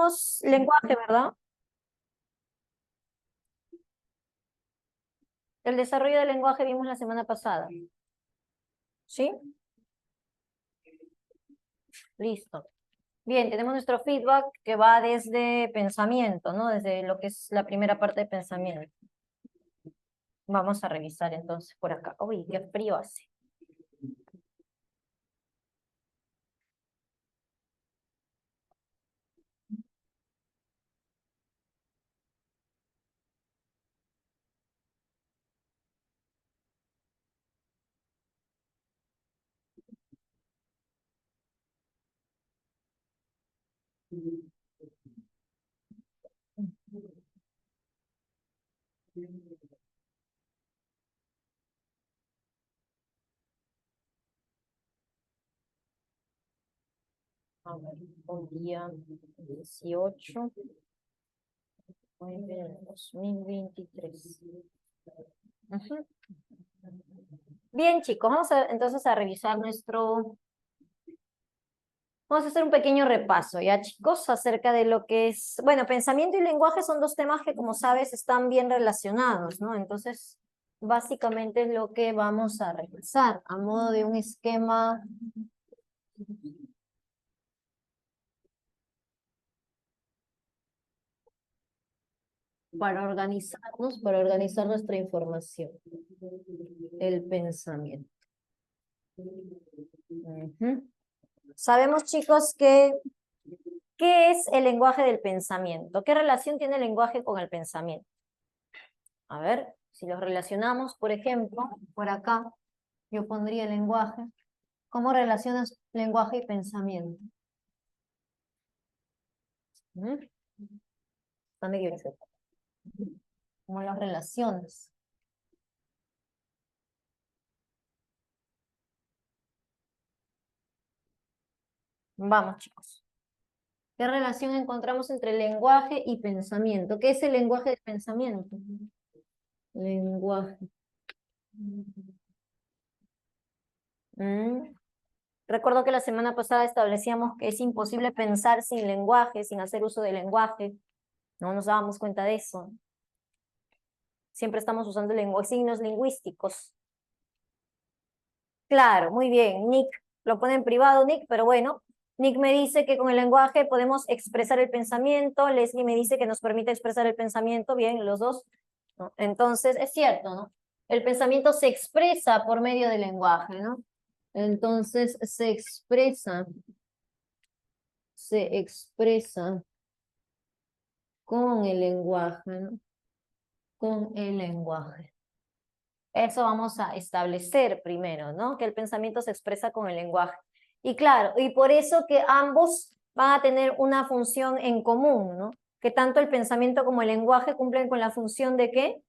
vimos lenguaje, ¿verdad? El desarrollo del lenguaje vimos la semana pasada. ¿Sí? Listo. Bien, tenemos nuestro feedback que va desde pensamiento, ¿no? Desde lo que es la primera parte de pensamiento. Vamos a revisar entonces por acá. Uy, qué frío hace. A ver, hoy día 18, 9 de 2023. Ujú. Bien, chicos, vamos entonces a revisar nuestro... Vamos a hacer un pequeño repaso, ¿ya, chicos? Acerca de lo que es... Bueno, pensamiento y lenguaje son dos temas que, como sabes, están bien relacionados, ¿no? Entonces, básicamente es lo que vamos a revisar a modo de un esquema... para organizarnos, para organizar nuestra información. El pensamiento. Ujú. Sabemos, chicos, que ¿qué es el lenguaje del pensamiento? ¿Qué relación tiene el lenguaje con el pensamiento? A ver, si los relacionamos, por ejemplo, por acá, yo pondría el lenguaje. ¿Cómo relacionas lenguaje y pensamiento? ¿Mm? Está medio exacto. ¿Cómo las relacionas? Vamos, chicos. ¿Qué relación encontramos entre lenguaje y pensamiento? ¿Qué es el lenguaje del pensamiento? Lenguaje. Mm. Recuerdo que la semana pasada establecíamos que es imposible pensar sin lenguaje, sin hacer uso del lenguaje. No nos dábamos cuenta de eso. Siempre estamos usando signos lingüísticos. Claro, muy bien. Nick lo pone en privado, Nick, pero bueno. Nick me dice que con el lenguaje podemos expresar el pensamiento. Leslie me dice que nos permite expresar el pensamiento. Bien, los dos, ¿no? Entonces, es cierto, ¿no? El pensamiento se expresa por medio del lenguaje, ¿no? Entonces, se expresa con el lenguaje, ¿no? Con el lenguaje. Eso vamos a establecer primero, ¿no? Que el pensamiento se expresa con el lenguaje. Y claro, y por eso que ambos van a tener una función en común, ¿no? Que tanto el pensamiento como el lenguaje cumplen con la función de ¿qué?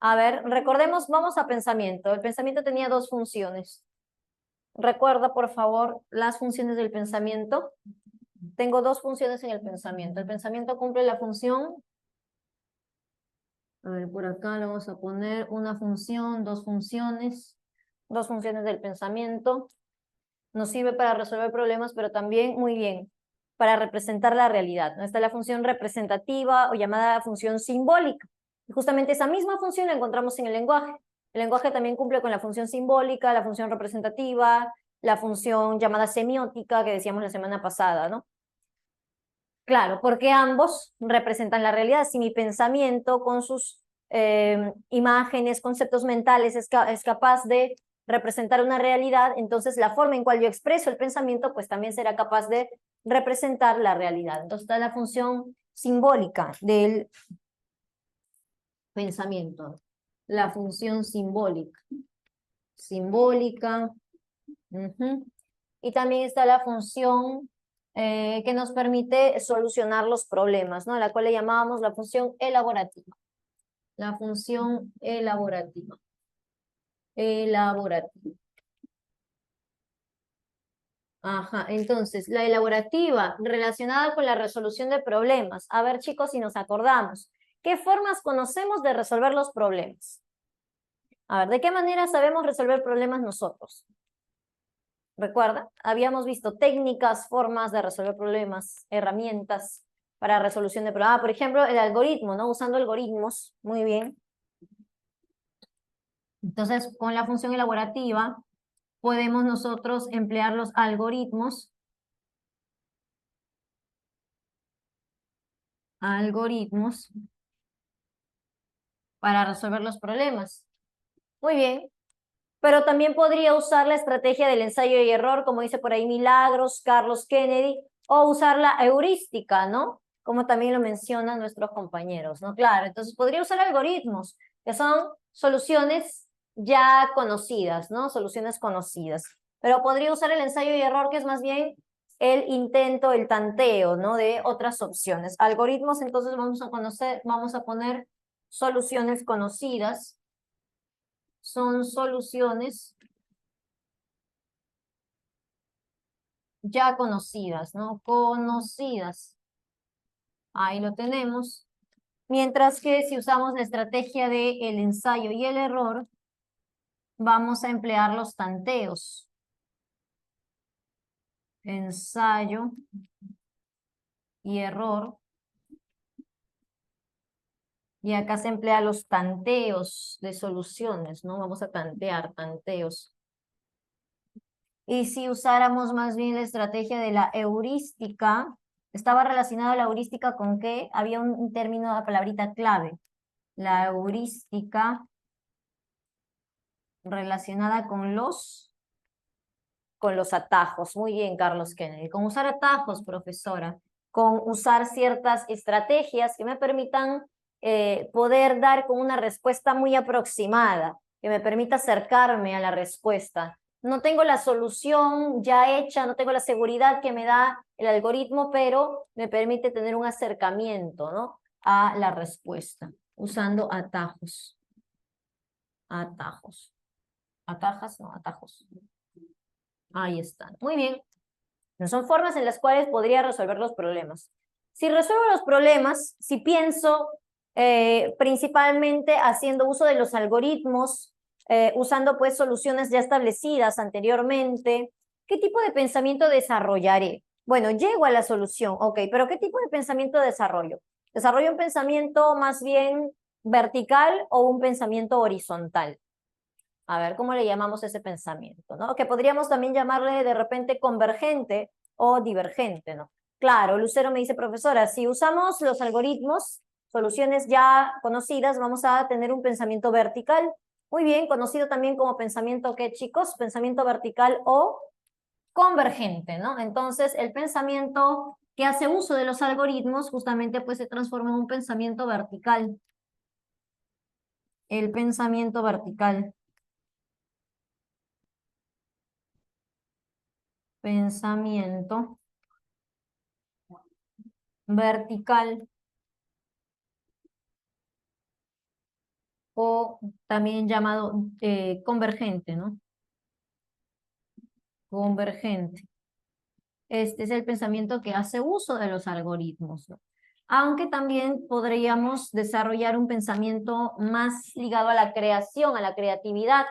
A ver, recordemos, vamos a pensamiento. El pensamiento tenía dos funciones. Recuerda, por favor, las funciones del pensamiento. Tengo dos funciones en el pensamiento. El pensamiento cumple la función... A ver, por acá le vamos a poner una función, dos funciones del pensamiento. Nos sirve para resolver problemas, pero también, muy bien, para representar la realidad, ¿no? Está la función representativa o llamada función simbólica. Y justamente esa misma función la encontramos en el lenguaje. El lenguaje también cumple con la función simbólica, la función representativa, la función llamada semiótica que decíamos la semana pasada, ¿no? Claro, porque ambos representan la realidad. Si mi pensamiento con sus imágenes, conceptos mentales es capaz de representar una realidad, entonces la forma en cual yo expreso el pensamiento pues también será capaz de representar la realidad. Entonces está la función simbólica del pensamiento, la función simbólica. Y también está la función que nos permite solucionar los problemas, ¿no? La cual le llamábamos la función elaborativa. La función elaborativa. Ajá, entonces, la elaborativa relacionada con la resolución de problemas. A ver, chicos, si nos acordamos. ¿Qué formas conocemos de resolver los problemas? A ver, ¿de qué manera sabemos resolver problemas nosotros? Recuerda, habíamos visto técnicas, formas de resolver problemas, herramientas. para resolución de problemas. Por ejemplo, el algoritmo, ¿no? Usando algoritmos, muy bien. Entonces, con la función elaborativa, podemos nosotros emplear los algoritmos. Algoritmos para resolver los problemas. Muy bien. Pero también podría usar la estrategia del ensayo y error, como dice por ahí Milagros, Carlos Kennedy, o usar la heurística, ¿no? Como también lo mencionan nuestros compañeros, ¿no? Claro, entonces podría usar algoritmos, que son soluciones ya conocidas, ¿no? Soluciones conocidas. Pero podría usar el ensayo y error, que es más bien el intento, el tanteo, ¿no? De otras opciones. Algoritmos, entonces vamos a poner soluciones conocidas. Son soluciones ya conocidas, ¿no? Conocidas. Ahí lo tenemos. Mientras que si usamos la estrategia del ensayo y el error, vamos a emplear los tanteos. Ensayo y error. Y acá se emplea los tanteos de soluciones, ¿no? Vamos a tantear, tanteos. Y si usáramos más bien la estrategia de la heurística, estaba relacionada la heurística con qué? Había un término, la palabrita clave. La heurística relacionada con los atajos. Muy bien, Carlos Kennedy. Con usar atajos, profesora. Con usar ciertas estrategias que me permitan poder dar con una respuesta muy aproximada, que me permita acercarme a la respuesta. No tengo la solución ya hecha, no tengo la seguridad que me da el algoritmo, pero me permite tener un acercamiento, ¿no? A la respuesta, usando atajos. Atajos. Atajas, no, atajos. Ahí están. Muy bien. Son formas en las cuales podría resolver los problemas. Si resuelvo los problemas, si pienso principalmente haciendo uso de los algoritmos, usando pues soluciones ya establecidas anteriormente, ¿qué tipo de pensamiento desarrollaré? Bueno, llego a la solución, ok, pero ¿qué tipo de pensamiento desarrollo? ¿Desarrollo un pensamiento más bien vertical o un pensamiento horizontal? A ver, ¿cómo le llamamos ese pensamiento, no? Que podríamos también llamarle de repente convergente o divergente, ¿no? Claro, Lucero me dice, profesora, si usamos los algoritmos, soluciones ya conocidas, vamos a tener un pensamiento vertical. Muy bien, conocido también como pensamiento, ¿qué, chicos? Pensamiento vertical o convergente, ¿no? Entonces, el pensamiento que hace uso de los algoritmos justamente pues se transforma en un pensamiento vertical. El pensamiento vertical. Pensamiento vertical o también llamado convergente, ¿no? Convergente. Este es el pensamiento que hace uso de los algoritmos, ¿no? Aunque también podríamos desarrollar un pensamiento más ligado a la creación, a la creatividad,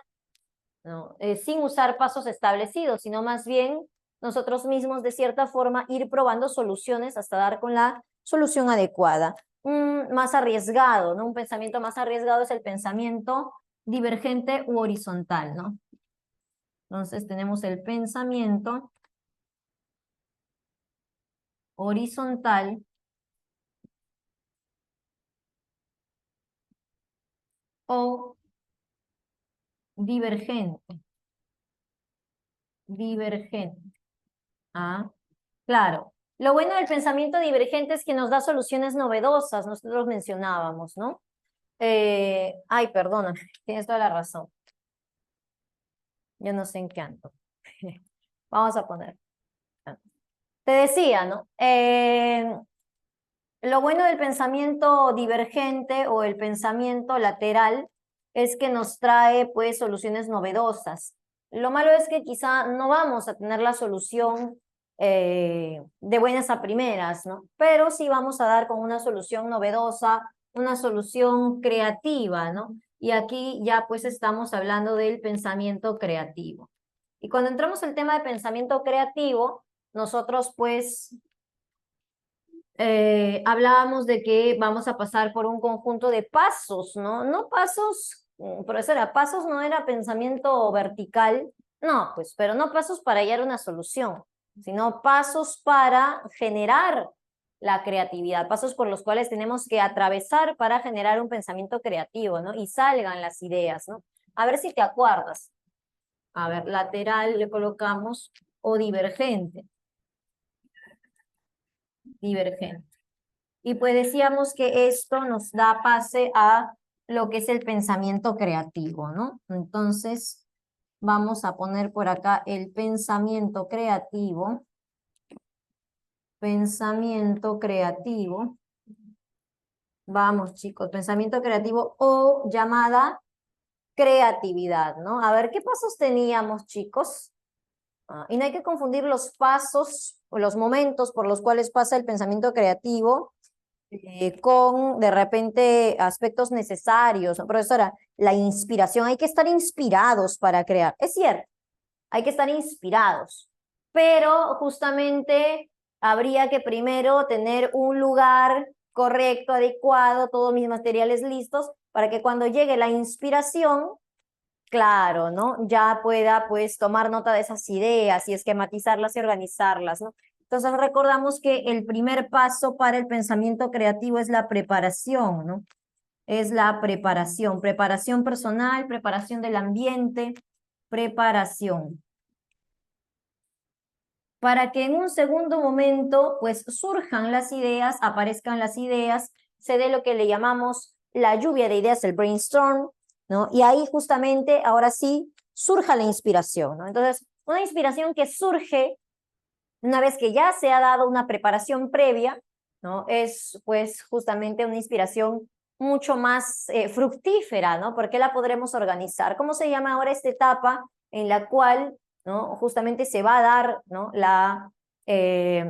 ¿no? Sin usar pasos establecidos, sino más bien nosotros mismos de cierta forma ir probando soluciones hasta dar con la solución adecuada. Más arriesgado, ¿no? Un pensamiento más arriesgado es el pensamiento divergente u horizontal, ¿no? Entonces tenemos el pensamiento horizontal o divergente. Divergente. Ah, claro. Lo bueno del pensamiento divergente es que nos da soluciones novedosas, nosotros mencionábamos, ¿no? Ay, perdona, tienes toda la razón. Yo no sé en qué ando. Vamos a poner. Te decía, ¿no? Lo bueno del pensamiento divergente o el pensamiento lateral es que nos trae pues soluciones novedosas. Lo malo es que quizá no vamos a tener la solución de buenas a primeras, ¿no? Pero sí vamos a dar con una solución novedosa, una solución creativa, ¿no? Y aquí ya pues estamos hablando del pensamiento creativo. Y cuando entramos al tema de pensamiento creativo, nosotros pues hablábamos de que vamos a pasar por un conjunto de pasos, ¿no? No pasos, profesora, pasos no era pensamiento vertical, no, pues, pero no pasos para hallar una solución, sino pasos para generar la creatividad, pasos por los cuales tenemos que atravesar para generar un pensamiento creativo, ¿no? Y salgan las ideas, ¿no? A ver si te acuerdas. A ver, lateral le colocamos o divergente. Divergente. Y pues decíamos que esto nos da pase a lo que es el pensamiento creativo, ¿no? Entonces, vamos a poner por acá el pensamiento creativo. Pensamiento creativo. Vamos, chicos, pensamiento creativo o llamada creatividad, ¿no? A ver, ¿qué pasos teníamos, chicos? Y no hay que confundir los pasos o los momentos por los cuales pasa el pensamiento creativo con, de repente, aspectos necesarios, ¿no? Profesora, la inspiración, hay que estar inspirados para crear. Es cierto, hay que estar inspirados, pero justamente habría que primero tener un lugar correcto, adecuado, todos mis materiales listos, para que cuando llegue la inspiración, claro, ¿no? Ya pueda, pues, tomar nota de esas ideas y esquematizarlas y organizarlas, ¿no? Entonces recordamos que el primer paso para el pensamiento creativo es la preparación, ¿no? Es la preparación, preparación personal, preparación del ambiente, preparación. Para que en un segundo momento, pues, surjan las ideas, aparezcan las ideas, se dé lo que le llamamos la lluvia de ideas, el brainstorm, ¿no? Y ahí justamente, ahora sí, surja la inspiración, ¿no? Entonces, una inspiración que surge una vez que ya se ha dado una preparación previa, ¿no? Es pues justamente una inspiración mucho más fructífera, ¿no? Porque la podremos organizar. ¿Cómo se llama ahora esta etapa en la cual, ¿no? Justamente se va a dar, ¿no? La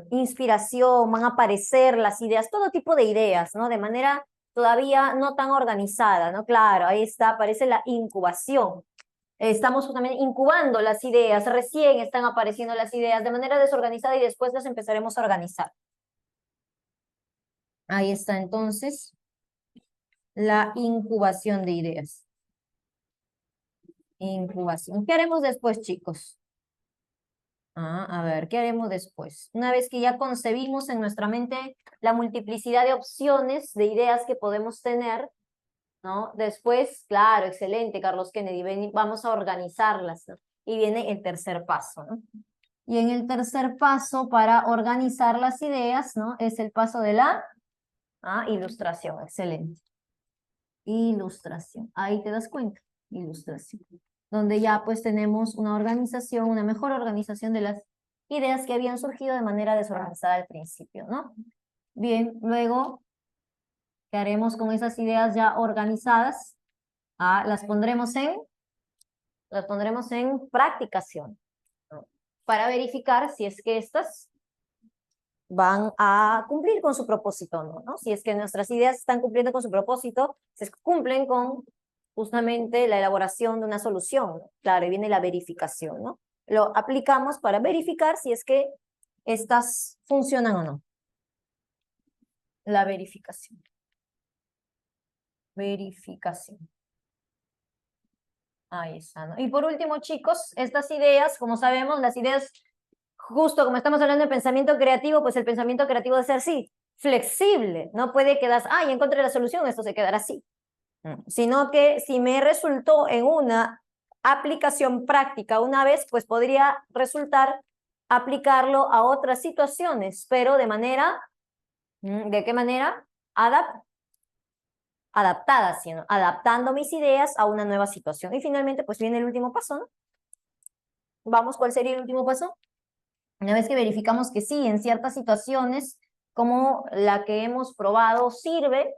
inspiración, van a aparecer las ideas, todo tipo de ideas, ¿no? De manera todavía no tan organizada, ¿no? Claro, ahí está, aparece la incubación. Estamos justamente incubando las ideas, recién están apareciendo las ideas de manera desorganizada y después las empezaremos a organizar. Ahí está entonces la incubación de ideas. Incubación. ¿Qué haremos después, chicos? A ver, ¿qué haremos después? Una vez que ya concebimos en nuestra mente la multiplicidad de opciones, de ideas que podemos tener, ¿no? Después, claro, excelente, Carlos Kennedy, vamos a organizarlas, ¿no? Y viene el tercer paso, ¿no? Y en el tercer paso para organizar las ideas, ¿no? Es el paso de la ilustración. Excelente. Ilustración. Ahí te das cuenta. Ilustración. Donde ya pues tenemos una organización, una mejor organización de las ideas que habían surgido de manera desorganizada al principio, ¿no? Bien, luego, ¿qué haremos con esas ideas ya organizadas? Las pondremos en practicación, ¿no? Para verificar si es que estas van a cumplir con su propósito, ¿no? Si es que nuestras ideas están cumpliendo con su propósito, se cumplen con justamente la elaboración de una solución, ¿no? Claro, y viene la verificación, ¿no? Lo aplicamos para verificar si es que estas funcionan o no. La verificación. Verificación. Ahí está, ¿no? Y por último, chicos, estas ideas, como sabemos, las ideas, justo como estamos hablando de pensamiento creativo, pues el pensamiento creativo debe ser así, flexible. No puede quedar, ya encontré la solución, esto se quedará así. Sino que si me resultó en una aplicación práctica una vez, pues podría resultar aplicarlo a otras situaciones, pero de manera, ¿de qué manera? Adaptada, sino adaptando mis ideas a una nueva situación. Y finalmente, pues viene el último paso, ¿no? Vamos, ¿cuál sería el último paso? Una vez que verificamos que sí, en ciertas situaciones, como la que hemos probado, sirve,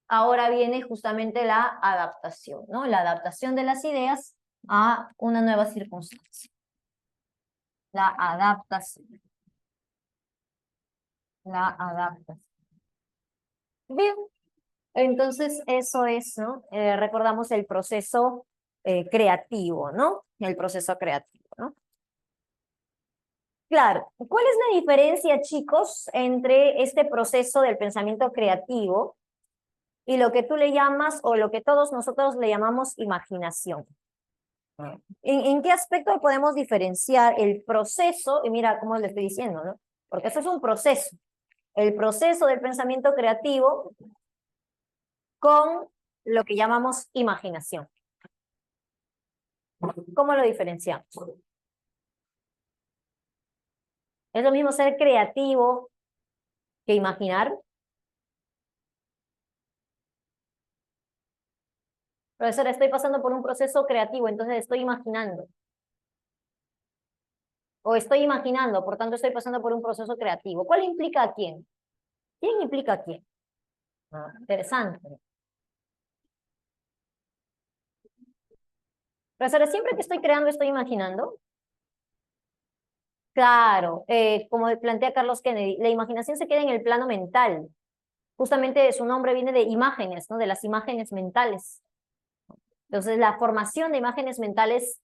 ahora viene justamente la adaptación, ¿no? La adaptación de las ideas a una nueva circunstancia. La adaptación. La adaptación. Bien, entonces eso es, ¿no? Recordamos el proceso creativo, ¿no? El proceso creativo, ¿no? Claro, ¿cuál es la diferencia, chicos, entre este proceso del pensamiento creativo y lo que tú le llamas o lo que todos nosotros le llamamos imaginación? ¿En qué aspecto podemos diferenciar el proceso? Y mira cómo le estoy diciendo, ¿no? Porque eso es un proceso. El proceso del pensamiento creativo con lo que llamamos imaginación. ¿Cómo lo diferenciamos? ¿Es lo mismo ser creativo que imaginar? Profesora, estoy pasando por un proceso creativo, entonces estoy imaginando. O estoy imaginando, por tanto estoy pasando por un proceso creativo. ¿Cuál implica a quién? ¿Quién implica a quién? Interesante. Profesora, siempre que estoy creando estoy imaginando. Claro, como plantea Carlos Kennedy, la imaginación se queda en el plano mental. Justamente su nombre viene de imágenes, ¿no? De las imágenes mentales. Entonces, la formación de imágenes mentales,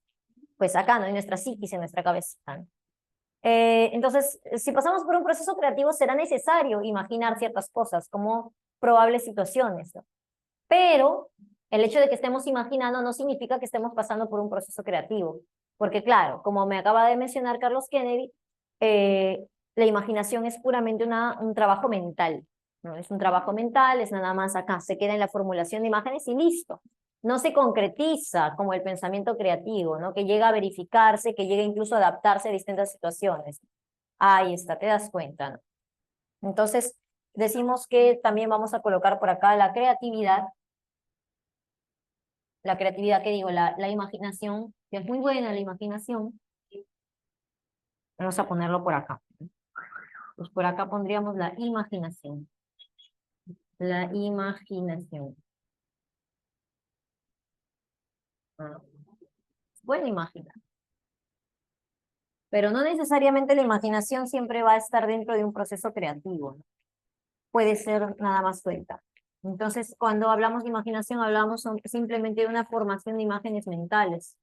pues acá, ¿no? En nuestra psiquis, en nuestra cabeza. ¿No? Entonces, si pasamos por un proceso creativo, será necesario imaginar ciertas cosas como probables situaciones, ¿no? Pero el hecho de que estemos imaginando no significa que estemos pasando por un proceso creativo. Porque claro, como me acaba de mencionar Carlos Kennedy, la imaginación es puramente un trabajo mental, ¿no? Es un trabajo mental, es nada más acá, se queda en la formulación de imágenes y listo. No se concretiza como el pensamiento creativo, ¿no? Que llega a verificarse, que llega incluso a adaptarse a distintas situaciones. Ahí está, te das cuenta, ¿no? Entonces, decimos que también vamos a colocar por acá la creatividad que digo, la imaginación, que es muy buena la imaginación. Vamos a ponerlo por acá. Pues por acá pondríamos la imaginación. La imaginación. Ah, Buena imaginar. Pero no necesariamente la imaginación siempre va a estar dentro de un proceso creativo, ¿no? Puede ser nada más suelta. Entonces, cuando hablamos de imaginación, hablamos simplemente de una formación de imágenes mentales.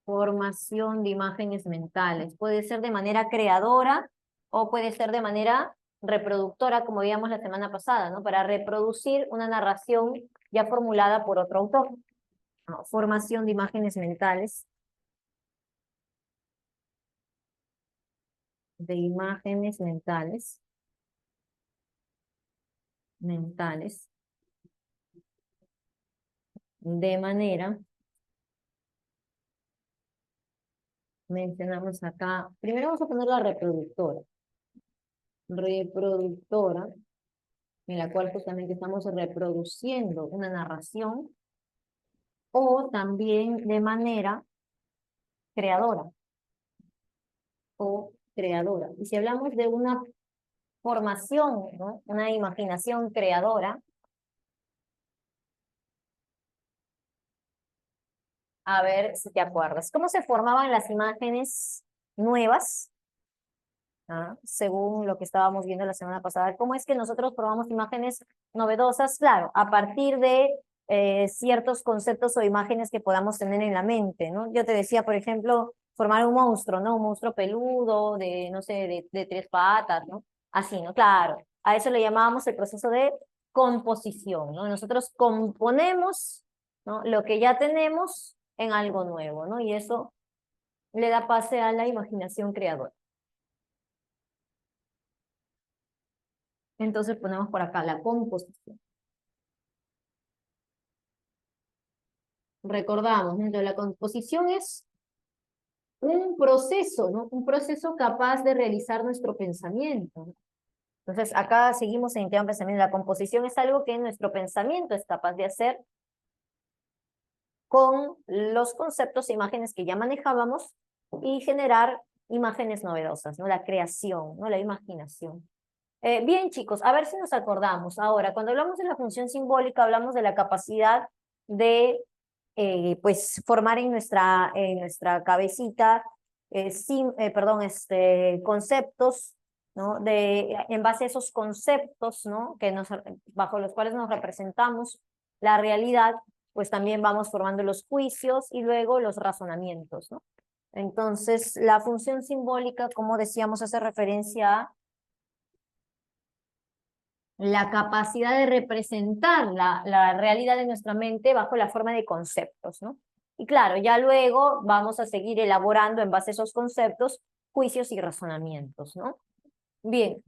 Formación de imágenes mentales. Puede ser de manera creadora o puede ser de manera reproductora, como veíamos la semana pasada, ¿no? Para reproducir una narración ya formulada por otro autor. ¿No? Formación de imágenes mentales. De imágenes mentales. Mentales. De manera, mencionamos acá, primero vamos a poner la reproductora. Reproductora, en la cual justamente estamos reproduciendo una narración, o también de manera creadora o creadora. Y si hablamos de una formación, ¿no? Una imaginación creadora, a ver si te acuerdas. ¿Cómo se formaban las imágenes nuevas? Según lo que estábamos viendo la semana pasada, ¿cómo es que nosotros formamos imágenes novedosas? Claro, a partir de ciertos conceptos o imágenes que podamos tener en la mente, ¿no? Yo te decía, por ejemplo, formar un monstruo, ¿no? Un monstruo peludo, de, no sé, de tres patas, ¿no? Así, ¿no? Claro, a eso le llamábamos el proceso de composición, ¿no? Nosotros componemos, ¿no? Lo que ya tenemos en algo nuevo, ¿no? Y eso le da pase a la imaginación creadora. Entonces ponemos por acá la composición. Recordamos, ¿no? Entonces, la composición es un proceso, ¿no? Un proceso capaz de realizar nuestro pensamiento, ¿no? Entonces, acá seguimos en el tema de pensamiento. La composición es algo que nuestro pensamiento es capaz de hacer con los conceptos e imágenes que ya manejábamos y generar imágenes novedosas, ¿no? La creación, ¿no? La imaginación. Bien, chicos, a ver si nos acordamos. Ahora, cuando hablamos de la función simbólica, hablamos de la capacidad de pues formar en nuestra cabecita conceptos, ¿no? En base a esos conceptos, ¿no? Bajo los cuales nos representamos la realidad, pues también vamos formando los juicios y luego los razonamientos, ¿no? Entonces, la función simbólica, como decíamos, hace referencia a la capacidad de representar la realidad de nuestra mente bajo la forma de conceptos, ¿no? Y claro, ya luego vamos a seguir elaborando en base a esos conceptos juicios y razonamientos, ¿no? Bien.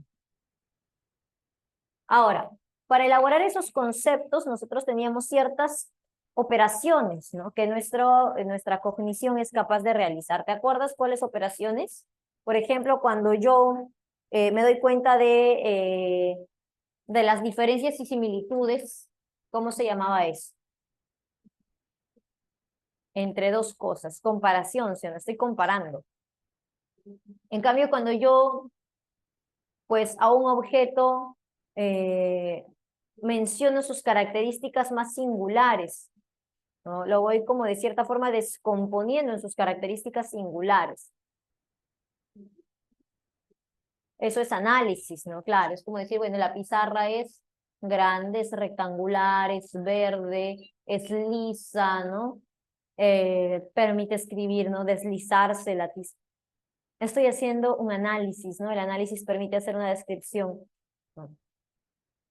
Ahora, para elaborar esos conceptos, nosotros teníamos ciertas operaciones, ¿no? Que nuestra cognición es capaz de realizar. ¿Te acuerdas cuáles operaciones? Por ejemplo, cuando yo me doy cuenta de las diferencias y similitudes, ¿cómo se llamaba eso? Entre dos cosas, comparación, se me estoy comparando. En cambio, cuando yo, pues, a un objeto menciono sus características más singulares, ¿no? Lo voy como de cierta forma descomponiendo en sus características singulares. Eso es análisis, ¿no? Claro, es como decir, bueno, la pizarra es grande, es rectangular, es verde, es lisa, ¿no? Permite escribir, ¿no? Deslizarse la tiza. Estoy haciendo un análisis, ¿no? El análisis permite hacer una descripción, ¿no?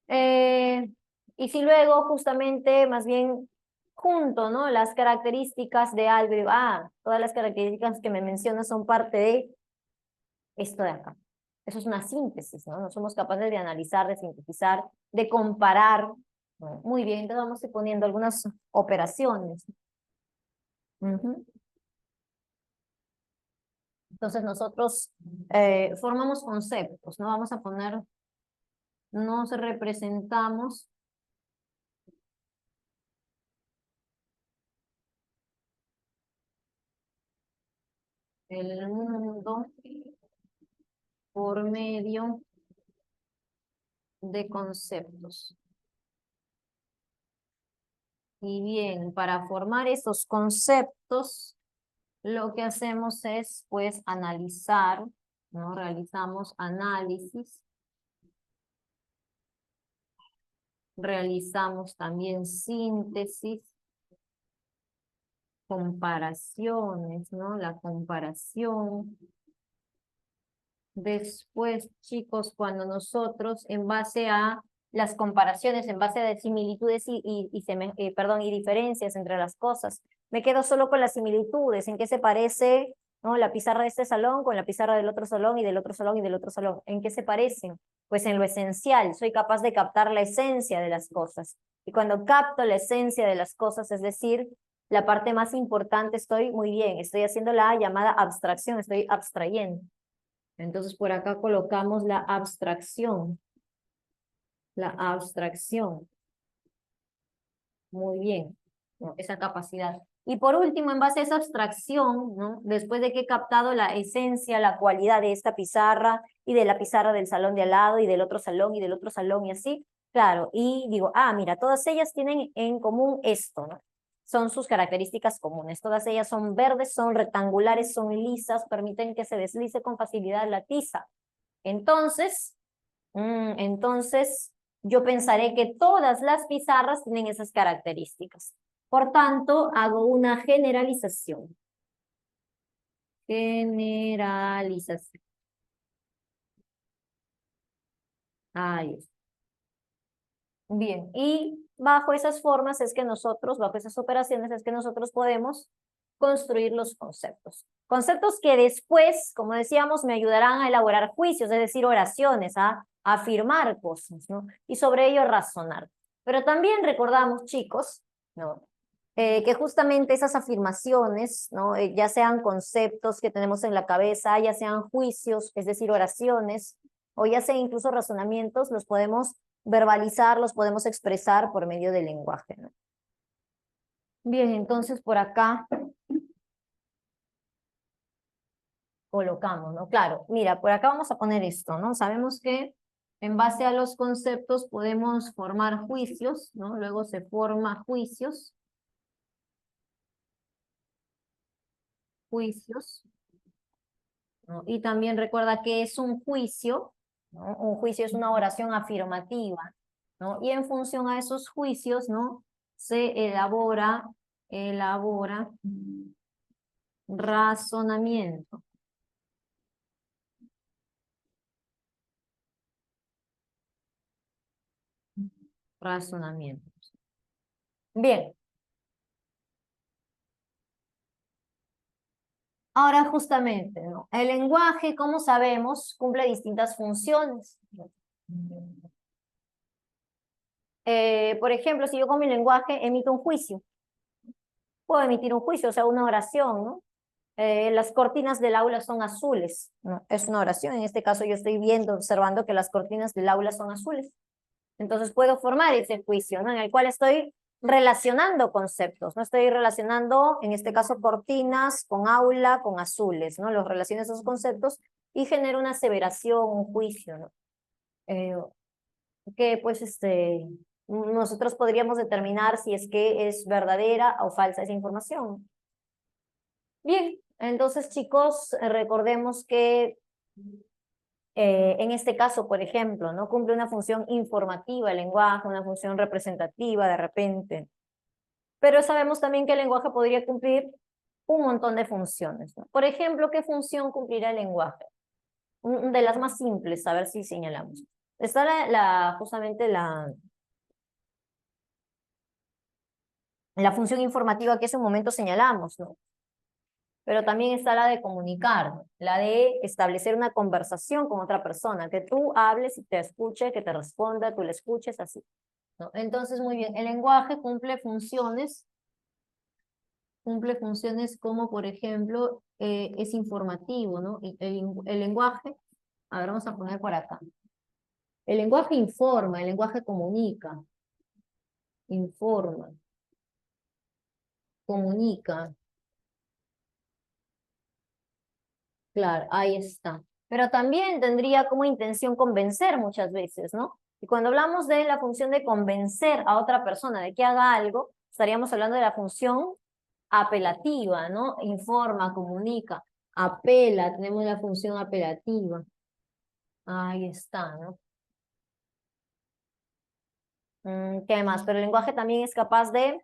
Eh, y si luego justamente más bien junto, ¿no? Las características de algo, digo, todas las características que me mencionas son parte de esto de acá. Eso es una síntesis, ¿no? No somos capaces de analizar, de sintetizar, de comparar, ¿no? Muy bien, entonces vamos a ir poniendo algunas operaciones. Entonces nosotros formamos conceptos, ¿no? Vamos a poner, nos representamos el mundo por medio de conceptos. Y bien, para formar esos conceptos, lo que hacemos es, pues, analizar, ¿no? Realizamos análisis, realizamos también síntesis, comparaciones, ¿no? La comparación. Después, chicos, cuando nosotros, en base a las comparaciones, en base a similitudes y diferencias entre las cosas, me quedo solo con las similitudes, en qué se parece, ¿no? La pizarra de este salón con la pizarra del otro salón y del otro salón y del otro salón. ¿En qué se parecen? Pues en lo esencial, soy capaz de captar la esencia de las cosas. Y cuando capto la esencia de las cosas, es decir, la parte más importante, estoy muy bien, estoy haciendo la llamada abstracción, estoy abstrayendo. Entonces por acá colocamos la abstracción. La abstracción. Muy bien, ¿no? Esa capacidad. Y por último, en base a esa abstracción, ¿no? Después de que he captado la esencia, la cualidad de esta pizarra y de la pizarra del salón de al lado y del otro salón y del otro salón y así, claro, y digo, mira, todas ellas tienen en común esto, ¿no? Son sus características comunes. Todas ellas son verdes, son rectangulares, son lisas, permiten que se deslice con facilidad la tiza. Entonces, yo pensaré que todas las pizarras tienen esas características. Por tanto, hago una generalización. Generalización. Ahí está. Bien, y bajo esas formas es que nosotros, bajo esas operaciones es que nosotros podemos construir los conceptos. Conceptos que después, como decíamos, me ayudarán a elaborar juicios, es decir, oraciones, a afirmar cosas, ¿no? Y sobre ello razonar. Pero también recordamos, chicos, ¿no? Que justamente esas afirmaciones, ¿no? Ya sean conceptos que tenemos en la cabeza, ya sean juicios, es decir, oraciones, o ya sean incluso razonamientos, los podemos verbalizar, los podemos expresar por medio del lenguaje, ¿no? Bien, entonces por acá colocamos, ¿no? Claro, mira, por acá vamos a poner esto, ¿no? Sabemos que en base a los conceptos podemos formar juicios, ¿no? Luego se forma juicios, ¿no? Y también recuerda que es un juicio, ¿no? Un juicio es una oración afirmativa, ¿no? Y en función a esos juicios, ¿no? Se elabora Razonamiento. Razonamiento. Bien. Ahora justamente, ¿no? El lenguaje, como sabemos, cumple distintas funciones. Por ejemplo, si yo con mi lenguaje emito un juicio, puedo emitir un juicio, o sea, una oración, ¿no? Las cortinas del aula son azules, ¿no? Es una oración, en este caso yo estoy viendo, observando que las cortinas del aula son azules. Entonces puedo formar ese juicio, ¿no? En el cual estoy relacionando conceptos, no estoy relacionando, en este caso, cortinas con aula, con azules, ¿no? Los relaciono esos conceptos y genero una aseveración, un juicio, ¿no? Eh, que pues nosotros podríamos determinar si es que es verdadera o falsa esa información. Bien, entonces chicos, recordemos que en este caso, por ejemplo, no cumple una función informativa el lenguaje, una función representativa de repente, pero sabemos también que el lenguaje podría cumplir un montón de funciones, ¿no? Por ejemplo, ¿qué función cumplirá el lenguaje? De las más simples, a ver si señalamos. Está justamente la función informativa que hace un momento señalamos, ¿no? Pero también está la de comunicar, ¿no? La de establecer una conversación con otra persona, que tú hables y te escuche, que te responda, tú le escuches, así, ¿no? Entonces, muy bien, el lenguaje cumple funciones como, por ejemplo, es informativo, ¿no? Y el lenguaje, a ver, vamos a poner por acá. El lenguaje informa, el lenguaje comunica, informa, comunica. Claro, ahí está. Pero también tendría como intención convencer muchas veces, ¿no? Y cuando hablamos de la función de convencer a otra persona de que haga algo, estaríamos hablando de la función apelativa, ¿no? Informa, comunica, apela, tenemos la función apelativa. Ahí está, ¿no? ¿Qué más? Pero el lenguaje también es capaz de,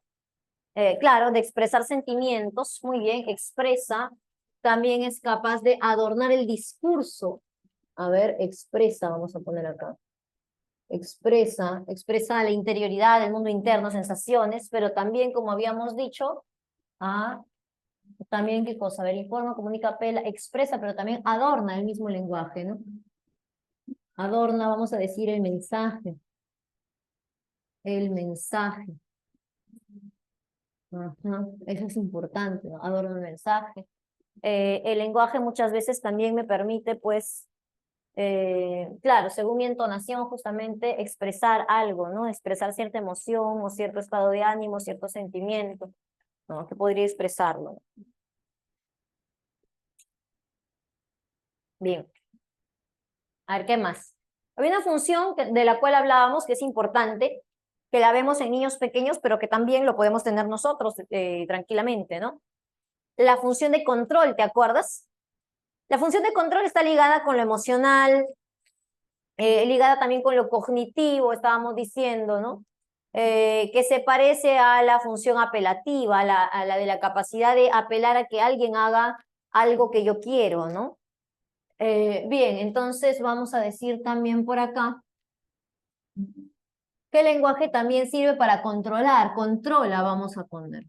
claro, de expresar sentimientos, muy bien, expresa, también es capaz de adornar el discurso. A ver, expresa, vamos a poner acá. Expresa la interioridad, el mundo interno, sensaciones, pero también, como habíamos dicho, ah, también qué cosa, a ver, informa, comunica, apela, expresa, pero también adorna el mismo lenguaje, ¿no? Adorna, vamos a decir, el mensaje. Ajá, eso es importante, ¿no? Adorna el mensaje. El lenguaje muchas veces también me permite, pues, claro, según mi entonación, justamente expresar algo, ¿no? Expresar cierta emoción o cierto estado de ánimo, cierto sentimiento, ¿no? Que podría expresarlo. Bien, a ver, ¿qué más? Hay una función de la cual hablábamos que es importante, que la vemos en niños pequeños, pero que también lo podemos tener nosotros tranquilamente, ¿no? La función de control, ¿te acuerdas? La función de control está ligada con lo emocional, ligada también con lo cognitivo, estábamos diciendo, ¿no? Que se parece a la función apelativa, a la de la capacidad de apelar a que alguien haga algo que yo quiero, ¿no? Bien, entonces vamos a decir también por acá que el lenguaje también sirve para controlar, controla, vamos a poner.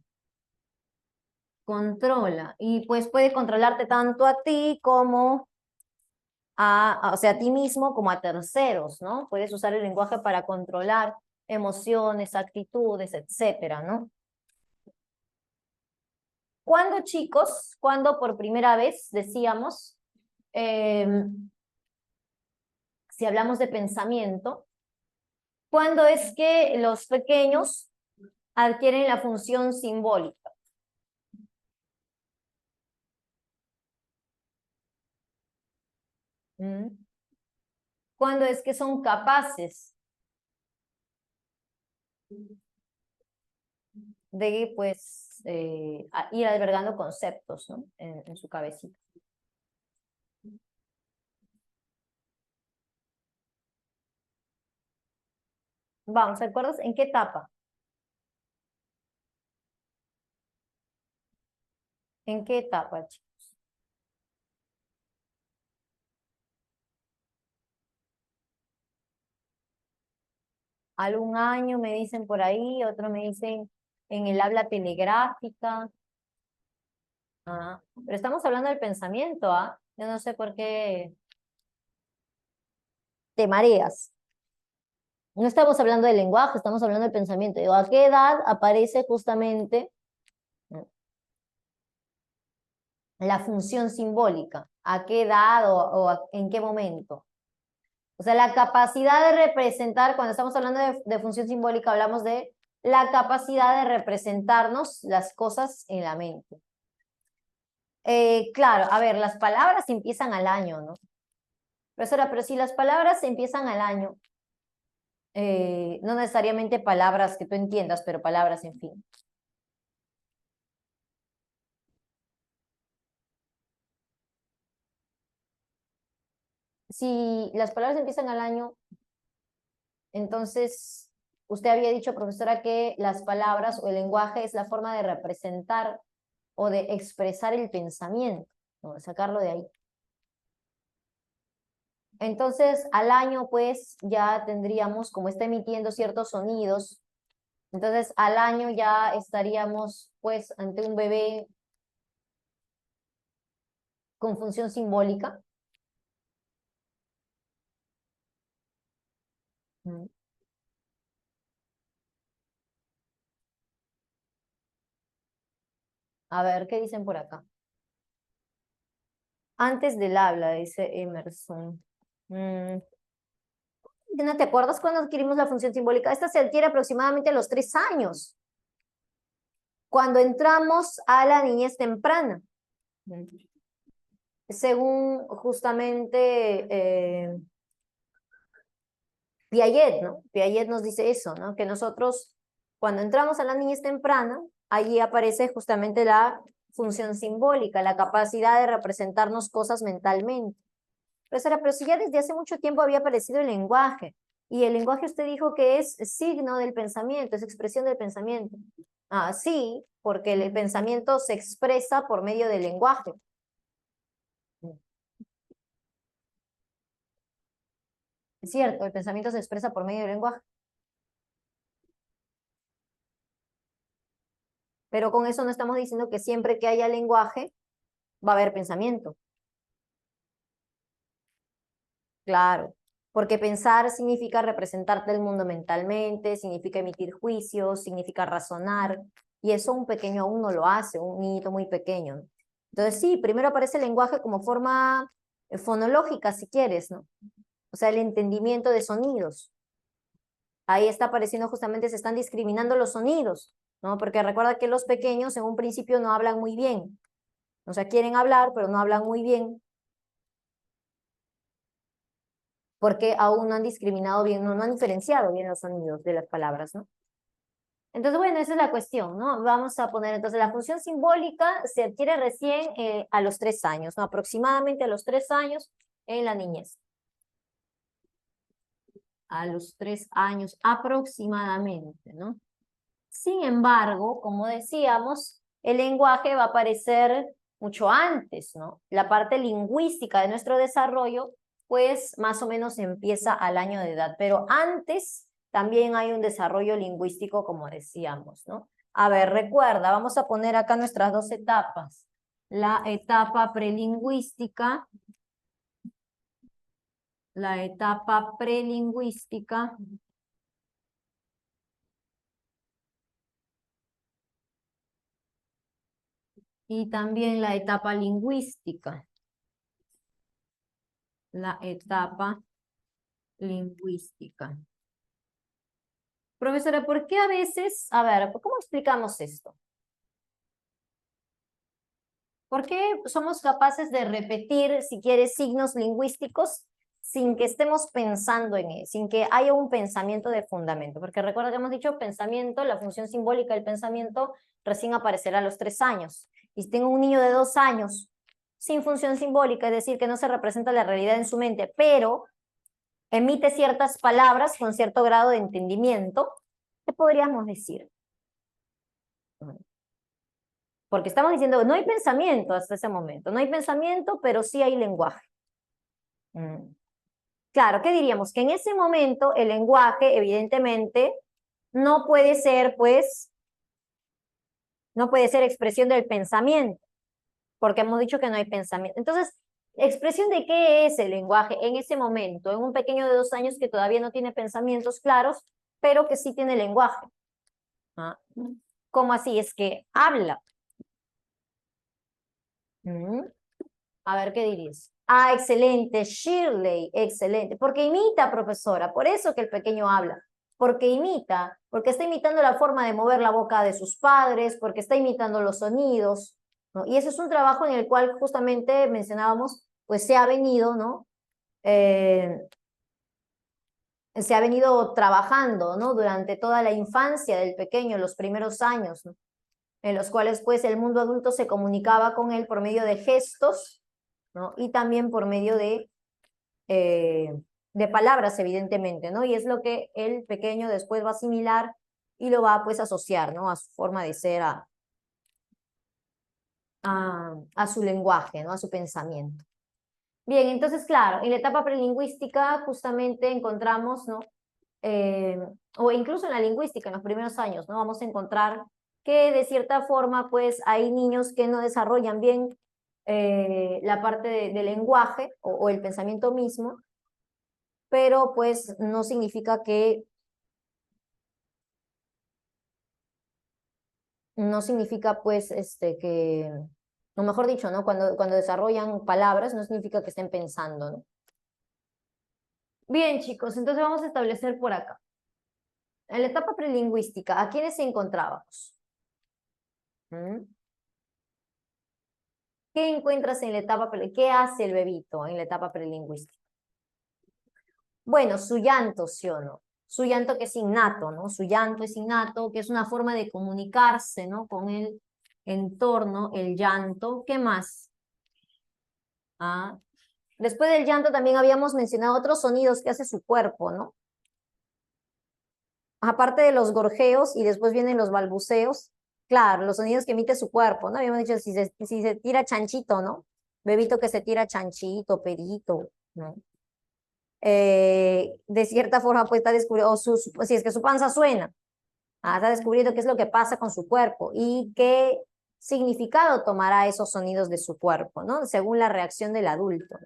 Controla, y pues puede controlarte tanto a ti como o sea, a ti mismo como a terceros, ¿no? Puedes usar el lenguaje para controlar emociones, actitudes, etcétera, ¿no? Cuando chicos, cuando por primera vez decíamos, si hablamos de pensamiento, cuando es que los pequeños adquieren la función simbólica. ¿Mm? Cuando es que son capaces de, pues, ir albergando conceptos, ¿no? En su cabecita. Vamos, ¿recuerdas en qué etapa? ¿En qué etapa, chicos? Algún año me dicen por ahí, otro me dicen en el habla telegráfica. Pero estamos hablando del pensamiento, ¿ah? Yo no sé por qué te mareas. No estamos hablando del lenguaje, estamos hablando del pensamiento. Digo, ¿a qué edad aparece justamente la función simbólica? ¿A qué edad en qué momento? O sea, la capacidad de representar, cuando estamos hablando de función simbólica, hablamos de la capacidad de representarnos las cosas en la mente. Claro, a ver, las palabras empiezan al año, ¿no? Profesora, pero si las palabras empiezan al año, no necesariamente palabras que tú entiendas, pero palabras, en fin. Si las palabras empiezan al año, entonces usted había dicho, profesora, que las palabras o el lenguaje es la forma de representar o de expresar el pensamiento, ¿no? De sacarlo de ahí. Entonces, al año, pues, ya tendríamos, como está emitiendo ciertos sonidos, entonces al año ya estaríamos, pues, ante un bebé con función simbólica. Mm. A ver, ¿qué dicen por acá? Antes del habla, dice Emerson. ¿No te acuerdas cuando adquirimos la función simbólica? Esta se adquiere aproximadamente a los 3 años, cuando entramos a la niñez temprana. Según justamente Piaget, ¿no? Piaget nos dice eso, ¿no? Que nosotros, cuando entramos a la niñez temprana, allí aparece justamente la función simbólica, la capacidad de representarnos cosas mentalmente. Profesora, pero si ya desde hace mucho tiempo había aparecido el lenguaje, y el lenguaje usted dijo que es signo del pensamiento, es expresión del pensamiento. Sí, porque el pensamiento se expresa por medio del lenguaje. Es cierto, el pensamiento se expresa por medio del lenguaje. Pero con eso no estamos diciendo que siempre que haya lenguaje va a haber pensamiento. Claro, porque pensar significa representarte el mundo mentalmente, significa emitir juicios, significa razonar, y eso un pequeño aún no lo hace, un niñito muy pequeño. Entonces sí, primero aparece el lenguaje como forma fonológica, si quieres, ¿no? O sea, el entendimiento de sonidos. Ahí está apareciendo justamente, se están discriminando los sonidos, ¿no? Porque recuerda que los pequeños en un principio no hablan muy bien. O sea, quieren hablar, pero no hablan muy bien porque aún no han discriminado bien, no han diferenciado bien los sonidos de las palabras, ¿no? Entonces, bueno, esa es la cuestión, ¿no? Vamos a poner, entonces, la función simbólica se adquiere recién a los 3 años, ¿no? Aproximadamente a los 3 años en la niñez. A los 3 años aproximadamente, ¿no? Sin embargo, como decíamos, el lenguaje va a aparecer mucho antes, ¿no? La parte lingüística de nuestro desarrollo, pues más o menos empieza al año de edad, pero antes también hay un desarrollo lingüístico, como decíamos, ¿no? A ver, recuerda, vamos a poner acá nuestras dos etapas. La etapa prelingüística, la etapa prelingüística y también la etapa lingüística. La etapa lingüística. Profesora, ¿por qué a veces, a ver, cómo explicamos esto? ¿Por qué somos capaces de repetir, si quieres, signos lingüísticos sin que estemos pensando en él, sin que haya un pensamiento de fundamento? Porque recuerda que hemos dicho pensamiento, la función simbólica del pensamiento recién aparecerá a los 3 años. Y si tengo un niño de 2 años sin función simbólica, es decir, que no se representa la realidad en su mente, pero emite ciertas palabras con cierto grado de entendimiento, ¿qué podríamos decir? Porque estamos diciendo, no hay pensamiento hasta ese momento, no hay pensamiento, pero sí hay lenguaje. Claro, ¿qué diríamos? Que en ese momento el lenguaje, evidentemente, no puede ser, pues, no puede ser expresión del pensamiento, porque hemos dicho que no hay pensamiento. Entonces, ¿expresión de qué es el lenguaje en ese momento? En un pequeño de 2 años que todavía no tiene pensamientos claros, pero que sí tiene lenguaje. ¿Ah? ¿Cómo así? Es que habla. A ver, ¿qué dirías? Ah, excelente, Shirley, excelente. Porque imita, profesora, por eso que el pequeño habla. Porque imita, porque está imitando la forma de mover la boca de sus padres, porque está imitando los sonidos, ¿no? Y ese es un trabajo en el cual justamente mencionábamos, pues se ha venido, ¿no? Se ha venido trabajando, ¿no? Durante toda la infancia del pequeño, los primeros años, ¿no? En los cuales pues el mundo adulto se comunicaba con él por medio de gestos, ¿no? Y también por medio de palabras, evidentemente, ¿no? Y es lo que el pequeño después va a asimilar y lo va pues a asociar, ¿no? A su forma de ser, a su lenguaje, ¿no? A su pensamiento. Bien, entonces, claro, en la etapa prelingüística justamente encontramos, ¿no? O incluso en la lingüística, en los primeros años, ¿no? Vamos a encontrar que de cierta forma, pues, hay niños que no desarrollan bien la parte de lenguaje o el pensamiento mismo, pero pues no significa que, no significa pues, que, o mejor dicho, ¿no? Cuando desarrollan palabras, no significa que estén pensando, ¿no? Bien, chicos, entonces vamos a establecer por acá. En la etapa prelingüística, ¿a quiénes encontrábamos? ¿Qué encuentras en la etapa qué hace el bebito en la etapa prelingüística? Bueno, su llanto, ¿sí o no? Su llanto que es innato, ¿no? Su llanto es innato, que es una forma de comunicarse, ¿no? Con el entorno, el llanto. ¿Qué más? Después del llanto también habíamos mencionado otros sonidos que hace su cuerpo, ¿no? Aparte de los gorjeos y después vienen los balbuceos, claro, los sonidos que emite su cuerpo, ¿no? Habíamos dicho si se tira chanchito, ¿no? Bebito que se tira chanchito, perito, ¿no? De cierta forma pues está descubriendo, si es que su panza suena, está descubriendo qué es lo que pasa con su cuerpo y qué significado tomará esos sonidos de su cuerpo, ¿no? Según la reacción del adulto.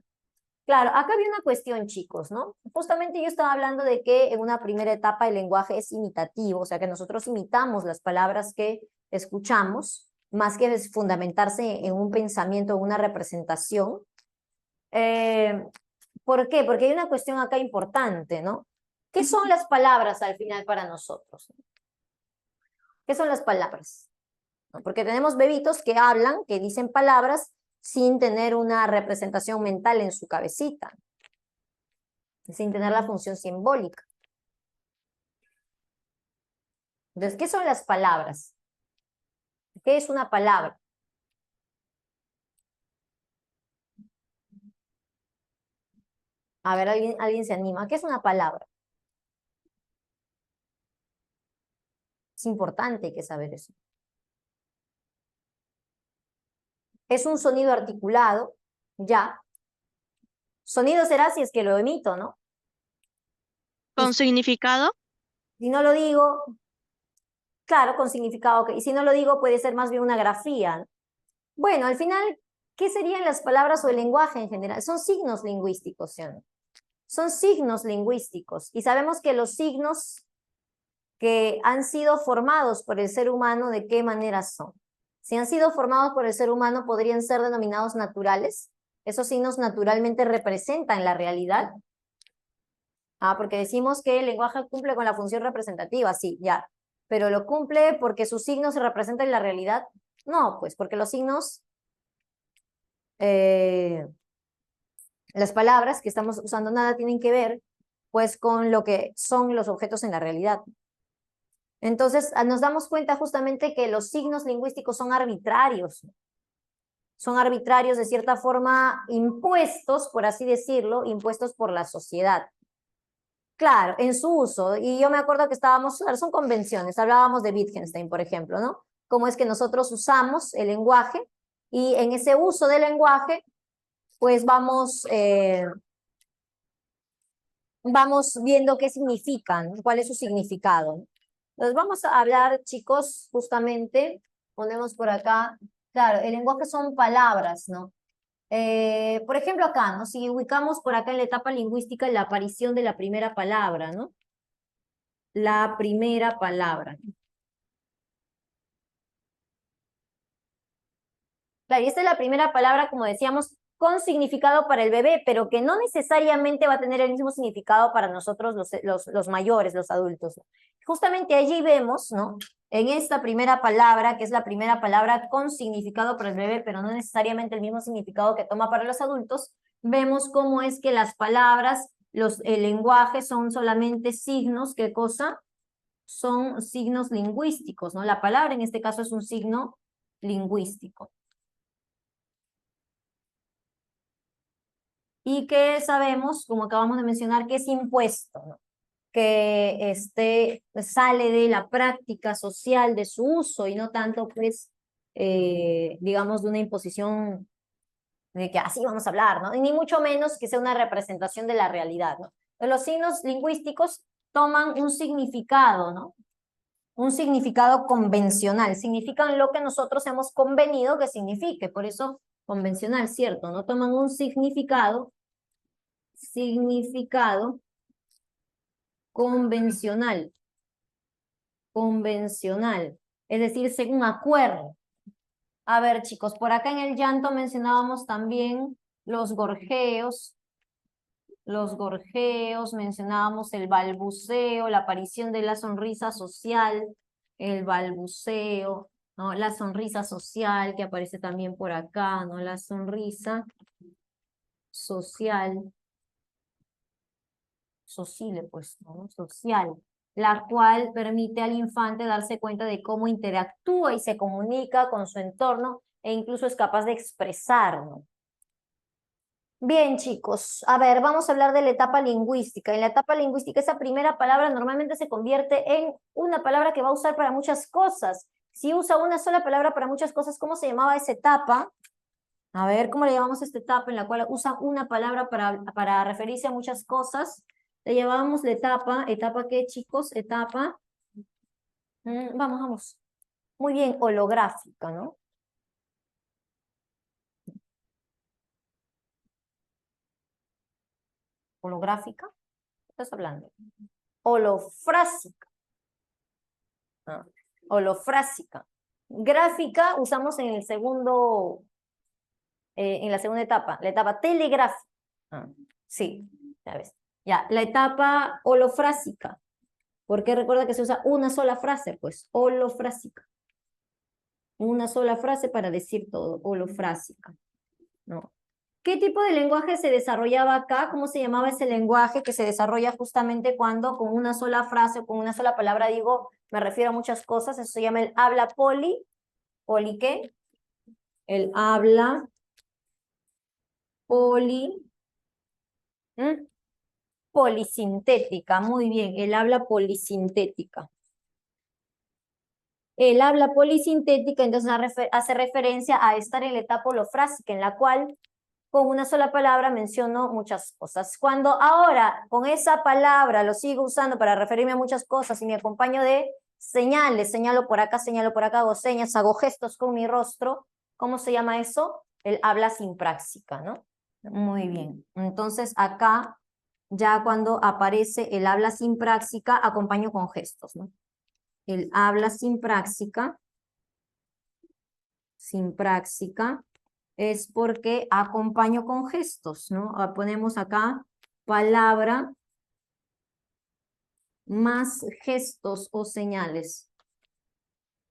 Claro, acá había una cuestión, chicos, ¿no? Justamente yo estaba hablando de que en una primera etapa el lenguaje es imitativo, o sea que nosotros imitamos las palabras que escuchamos, más que fundamentarse en un pensamiento, en una representación. ¿Por qué? Porque hay una cuestión acá importante, ¿no? ¿Qué son las palabras al final para nosotros? ¿Qué son las palabras? Porque tenemos bebitos que hablan, que dicen palabras sin tener una representación mental en su cabecita, sin tener la función simbólica. Entonces, ¿qué son las palabras? ¿Qué es una palabra? A ver, alguien se anima. ¿Qué es una palabra? Es importante que saber eso. Es un sonido articulado, ya. Sonido será si es que lo emito, ¿no? ¿Con significado? Si no lo digo, claro, con significado, y si no lo digo puede ser más bien una grafía, ¿no? Bueno, al final, ¿qué serían las palabras o el lenguaje en general? Son signos lingüísticos, ¿sí o no? Son signos lingüísticos. Y sabemos que los signos que han sido formados por el ser humano, ¿de qué manera son? Si han sido formados por el ser humano, podrían ser denominados naturales. Esos signos naturalmente representan la realidad. Porque decimos que el lenguaje cumple con la función representativa, sí, ya. Pero ¿lo cumple porque sus signos se representan en la realidad? No, pues porque los signos, las palabras que estamos usando nada tienen que ver pues con lo que son los objetos en la realidad. Entonces nos damos cuenta justamente que los signos lingüísticos son arbitrarios. Son arbitrarios de cierta forma impuestos, por así decirlo, impuestos por la sociedad. Claro, en su uso, y yo me acuerdo que estábamos, claro, son convenciones, hablábamos de Wittgenstein, por ejemplo, ¿no? cómo es que nosotros usamos el lenguaje, y en ese uso del lenguaje, pues vamos viendo qué significan, cuál es su significado. Entonces vamos a hablar, chicos, justamente, ponemos por acá, claro, el lenguaje son palabras, ¿no? Por ejemplo, acá, ¿no? Si ubicamos por acá en la etapa lingüística la aparición de la primera palabra, ¿no? La primera palabra. Claro, y esta es la primera palabra, como decíamos, con significado para el bebé, pero que no necesariamente va a tener el mismo significado para nosotros los mayores, los adultos. Justamente allí vemos, ¿no? En esta primera palabra, que es la primera palabra con significado para el bebé, pero no necesariamente el mismo significado que toma para los adultos, vemos cómo es que las palabras, el lenguaje son solamente signos, ¿qué cosa? Son signos lingüísticos, ¿no? La palabra en este caso es un signo lingüístico. Y que sabemos, como acabamos de mencionar, que es impuesto, ¿no? Que sale de la práctica social de su uso y no tanto, pues, digamos, de una imposición de que así vamos a hablar, ¿no? Y ni mucho menos que sea una representación de la realidad, ¿no? Los signos lingüísticos toman un significado, ¿no? Un significado convencional, significan lo que nosotros hemos convenido que signifique, por eso convencional, ¿cierto? No toman un significado convencional, es decir, según acuerdo. A ver, chicos, por acá en el llanto mencionábamos también los gorjeos, mencionábamos el balbuceo, la aparición de la sonrisa social, el balbuceo, ¿no? La sonrisa social que aparece también por acá, ¿no? La sonrisa social. Sociale, pues, ¿no? Social, la cual permite al infante darse cuenta de cómo interactúa y se comunica con su entorno e incluso es capaz de expresarlo. Bien, chicos, a ver, vamos a hablar de la etapa lingüística. En la etapa lingüística, esa primera palabra normalmente se convierte en una palabra que va a usar para muchas cosas. Si usa una sola palabra para muchas cosas, ¿cómo se llamaba esa etapa? A ver, ¿cómo le llamamos a esta etapa en la cual usa una palabra para referirse a muchas cosas? Le llamábamos la ¿etapa qué, chicos? Etapa, vamos. Muy bien, holográfica, ¿no? Holográfica, ¿qué estás hablando? Holofrásica. Ah, holofrásica. Gráfica usamos en el segundo, en la segunda etapa, la etapa telegráfica. Ah, sí, ya ves. Ya, la etapa holofrásica. Porque recuerda que se usa una sola frase, pues, holofrásica. Una sola frase para decir todo, holofrásica, ¿no? ¿Qué tipo de lenguaje se desarrollaba acá? ¿Cómo se llamaba ese lenguaje que se desarrolla justamente cuando con una sola frase o con una sola palabra digo, me refiero a muchas cosas? Eso se llama el habla poli. ¿Poli qué? El habla poli. Polisintética, muy bien, el habla polisintética. El habla polisintética entonces hace referencia a estar en la etapa holofrásica, en la cual con una sola palabra menciono muchas cosas. Cuando ahora con esa palabra lo sigo usando para referirme a muchas cosas y me acompaño de señales, señalo por acá, hago señas, hago gestos con mi rostro, ¿cómo se llama eso? El habla sinpráctica, ¿no? Muy bien. Entonces acá, ya cuando aparece el habla sinpráctica, acompaño con gestos, ¿no? El habla sinpráctica es porque acompaño con gestos, ¿no? Ponemos acá palabra más gestos o señales.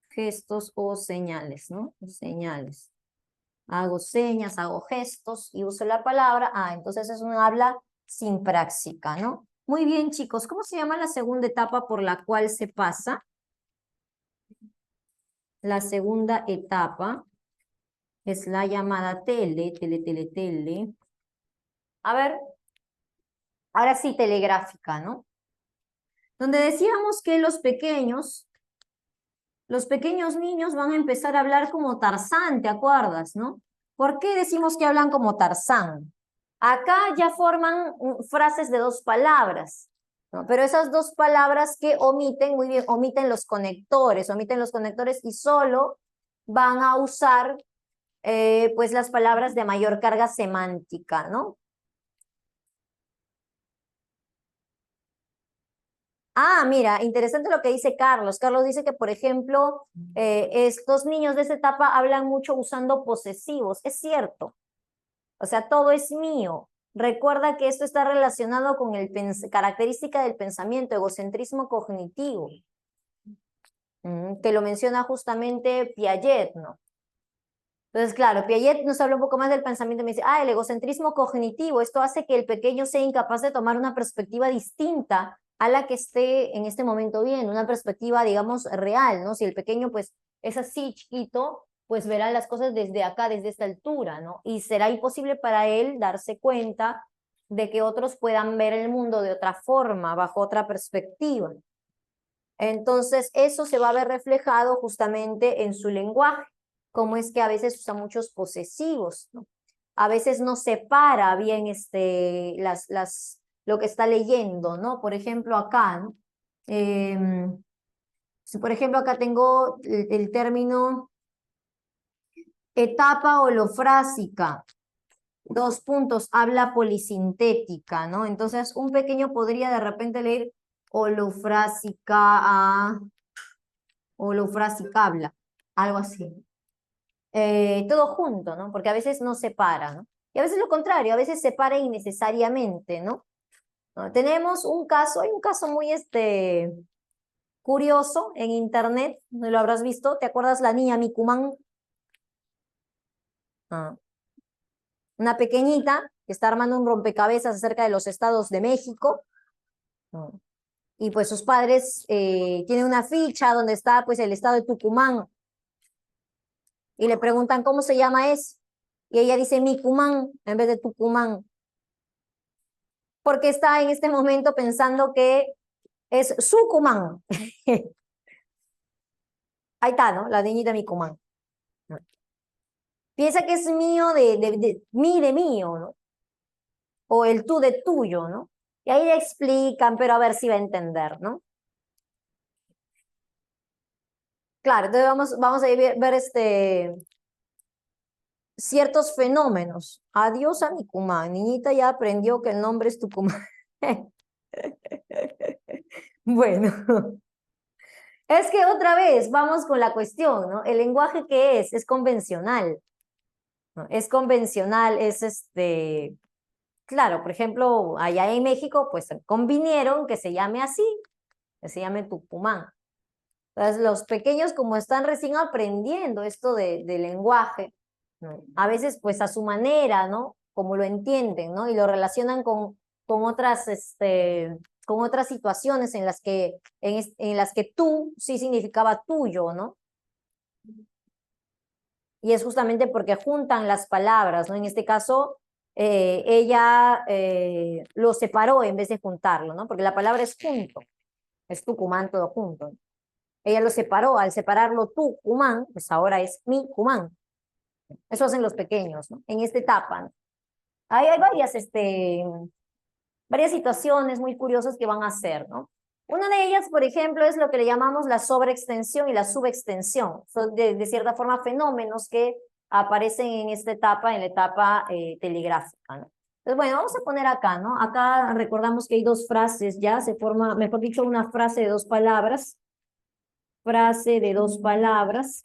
Gestos o señales, ¿no? Señales. Hago señas, hago gestos y uso la palabra. Entonces es un habla sinpráctica, ¿no? Muy bien, chicos. ¿Cómo se llama la segunda etapa por la cual se pasa? La segunda etapa es la llamada tele. A ver, ahora sí, telegráfica, ¿no? Donde decíamos que los pequeños los pequeños niños van a empezar a hablar como Tarzán, ¿te acuerdas, no? ¿Por qué decimos que hablan como Tarzán? Acá ya forman frases de 2 palabras, ¿no? Pero esas 2 palabras que omiten, muy bien, omiten los conectores y solo van a usar pues las palabras de mayor carga semántica, ¿no? Ah, mira, interesante lo que dice Carlos. Carlos dice que, por ejemplo, estos niños de esa etapa hablan mucho usando posesivos. Es cierto. O sea, todo es mío. Recuerda que esto está relacionado con el característica del pensamiento, egocentrismo cognitivo, que lo menciona justamente Piaget, ¿no? Entonces, claro, Piaget nos habla un poco más del pensamiento y me dice, el egocentrismo cognitivo, esto hace que el pequeño sea incapaz de tomar una perspectiva distinta a la que esté en este momento viendo, una perspectiva, digamos, real, ¿no? Si el pequeño, pues, es así chiquito, pues verá las cosas desde acá, desde esta altura, ¿no? Y será imposible para él darse cuenta de que otros puedan ver el mundo de otra forma, bajo otra perspectiva. Entonces, eso se va a ver reflejado justamente en su lenguaje, como es que a veces usa muchos posesivos, ¿no? A veces no separa bien lo que está leyendo, ¿no? Por ejemplo, acá, ¿no? Si por ejemplo acá tengo el término etapa holofrásica, 2 puntos, habla polisintética, ¿no? Entonces, un pequeño podría de repente leer holofrásica a holofrásica habla, algo así. Todo junto, ¿no? Porque a veces no separa, ¿no? Y a veces lo contrario, a veces separa innecesariamente, ¿no? Tenemos un caso, hay un caso muy curioso en internet, ¿no lo habrás visto? ¿Te acuerdas la niña Micumán? Ah, una pequeñita que está armando un rompecabezas acerca de los estados de México. ¿No? Y pues sus padres tienen una ficha donde está pues el estado de Tucumán y le preguntan cómo se llama eso. Y ella dice Micumán en vez de Tucumán, porque está en este momento pensando que es Sucumán. Ahí está, ¿no? La niñita Micumán. Piensa que es mío de mío, ¿no? O el tú de tuyo, ¿no? Y ahí le explican, pero a ver si va a entender, ¿no? Claro, entonces vamos a ver ciertos fenómenos. Adiós a Micumán. Niñita ya aprendió que el nombre es Tucumán. Bueno, es que otra vez vamos con la cuestión, ¿no? El lenguaje que es convencional, ¿no? Es convencional, claro, por ejemplo, allá en México, pues convinieron que se llame así, que se llame Tucumán. Entonces, los pequeños, como están recién aprendiendo esto de lenguaje, ¿no? A veces, pues a su manera, ¿no? Como lo entienden, ¿no? Y lo relacionan con con otras situaciones en las que tú sí significaba tuyo, ¿no? Y es justamente porque juntan las palabras, ¿no? En este caso, ella lo separó en vez de juntarlo, ¿no? Porque la palabra es junto, es Tucumán todo junto. Ella lo separó, al separarlo Tucumán, pues ahora es mi Cumán. Eso hacen los pequeños, ¿no? En esta etapa, ¿no? Hay varias situaciones muy curiosas que van a hacer, ¿no? Una de ellas, por ejemplo, es lo que le llamamos la sobreextensión y la subextensión. Son de cierta forma fenómenos que aparecen en esta etapa, en la etapa telegráfica, ¿no? Entonces, bueno, vamos a poner acá, ¿no? Acá recordamos que hay 2 frases ya, se forma, mejor dicho, una frase de 2 palabras. Frase de 2 palabras.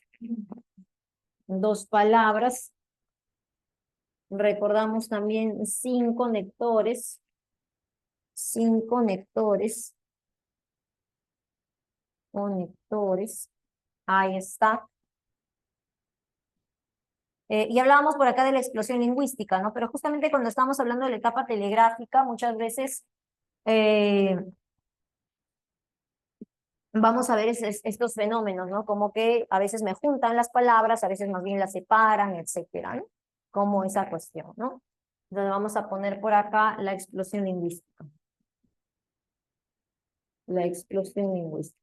2 palabras. Recordamos también sin conectores. Sin conectores. Conectores. Ahí está. Y hablábamos por acá de la explosión lingüística, ¿no? Pero justamente cuando estamos hablando de la etapa telegráfica, muchas veces vamos a ver estos fenómenos, ¿no? Como que a veces me juntan las palabras, a veces más bien las separan, etcétera, ¿no? Como esa cuestión, ¿no? Entonces vamos a poner por acá la explosión lingüística. La explosión lingüística.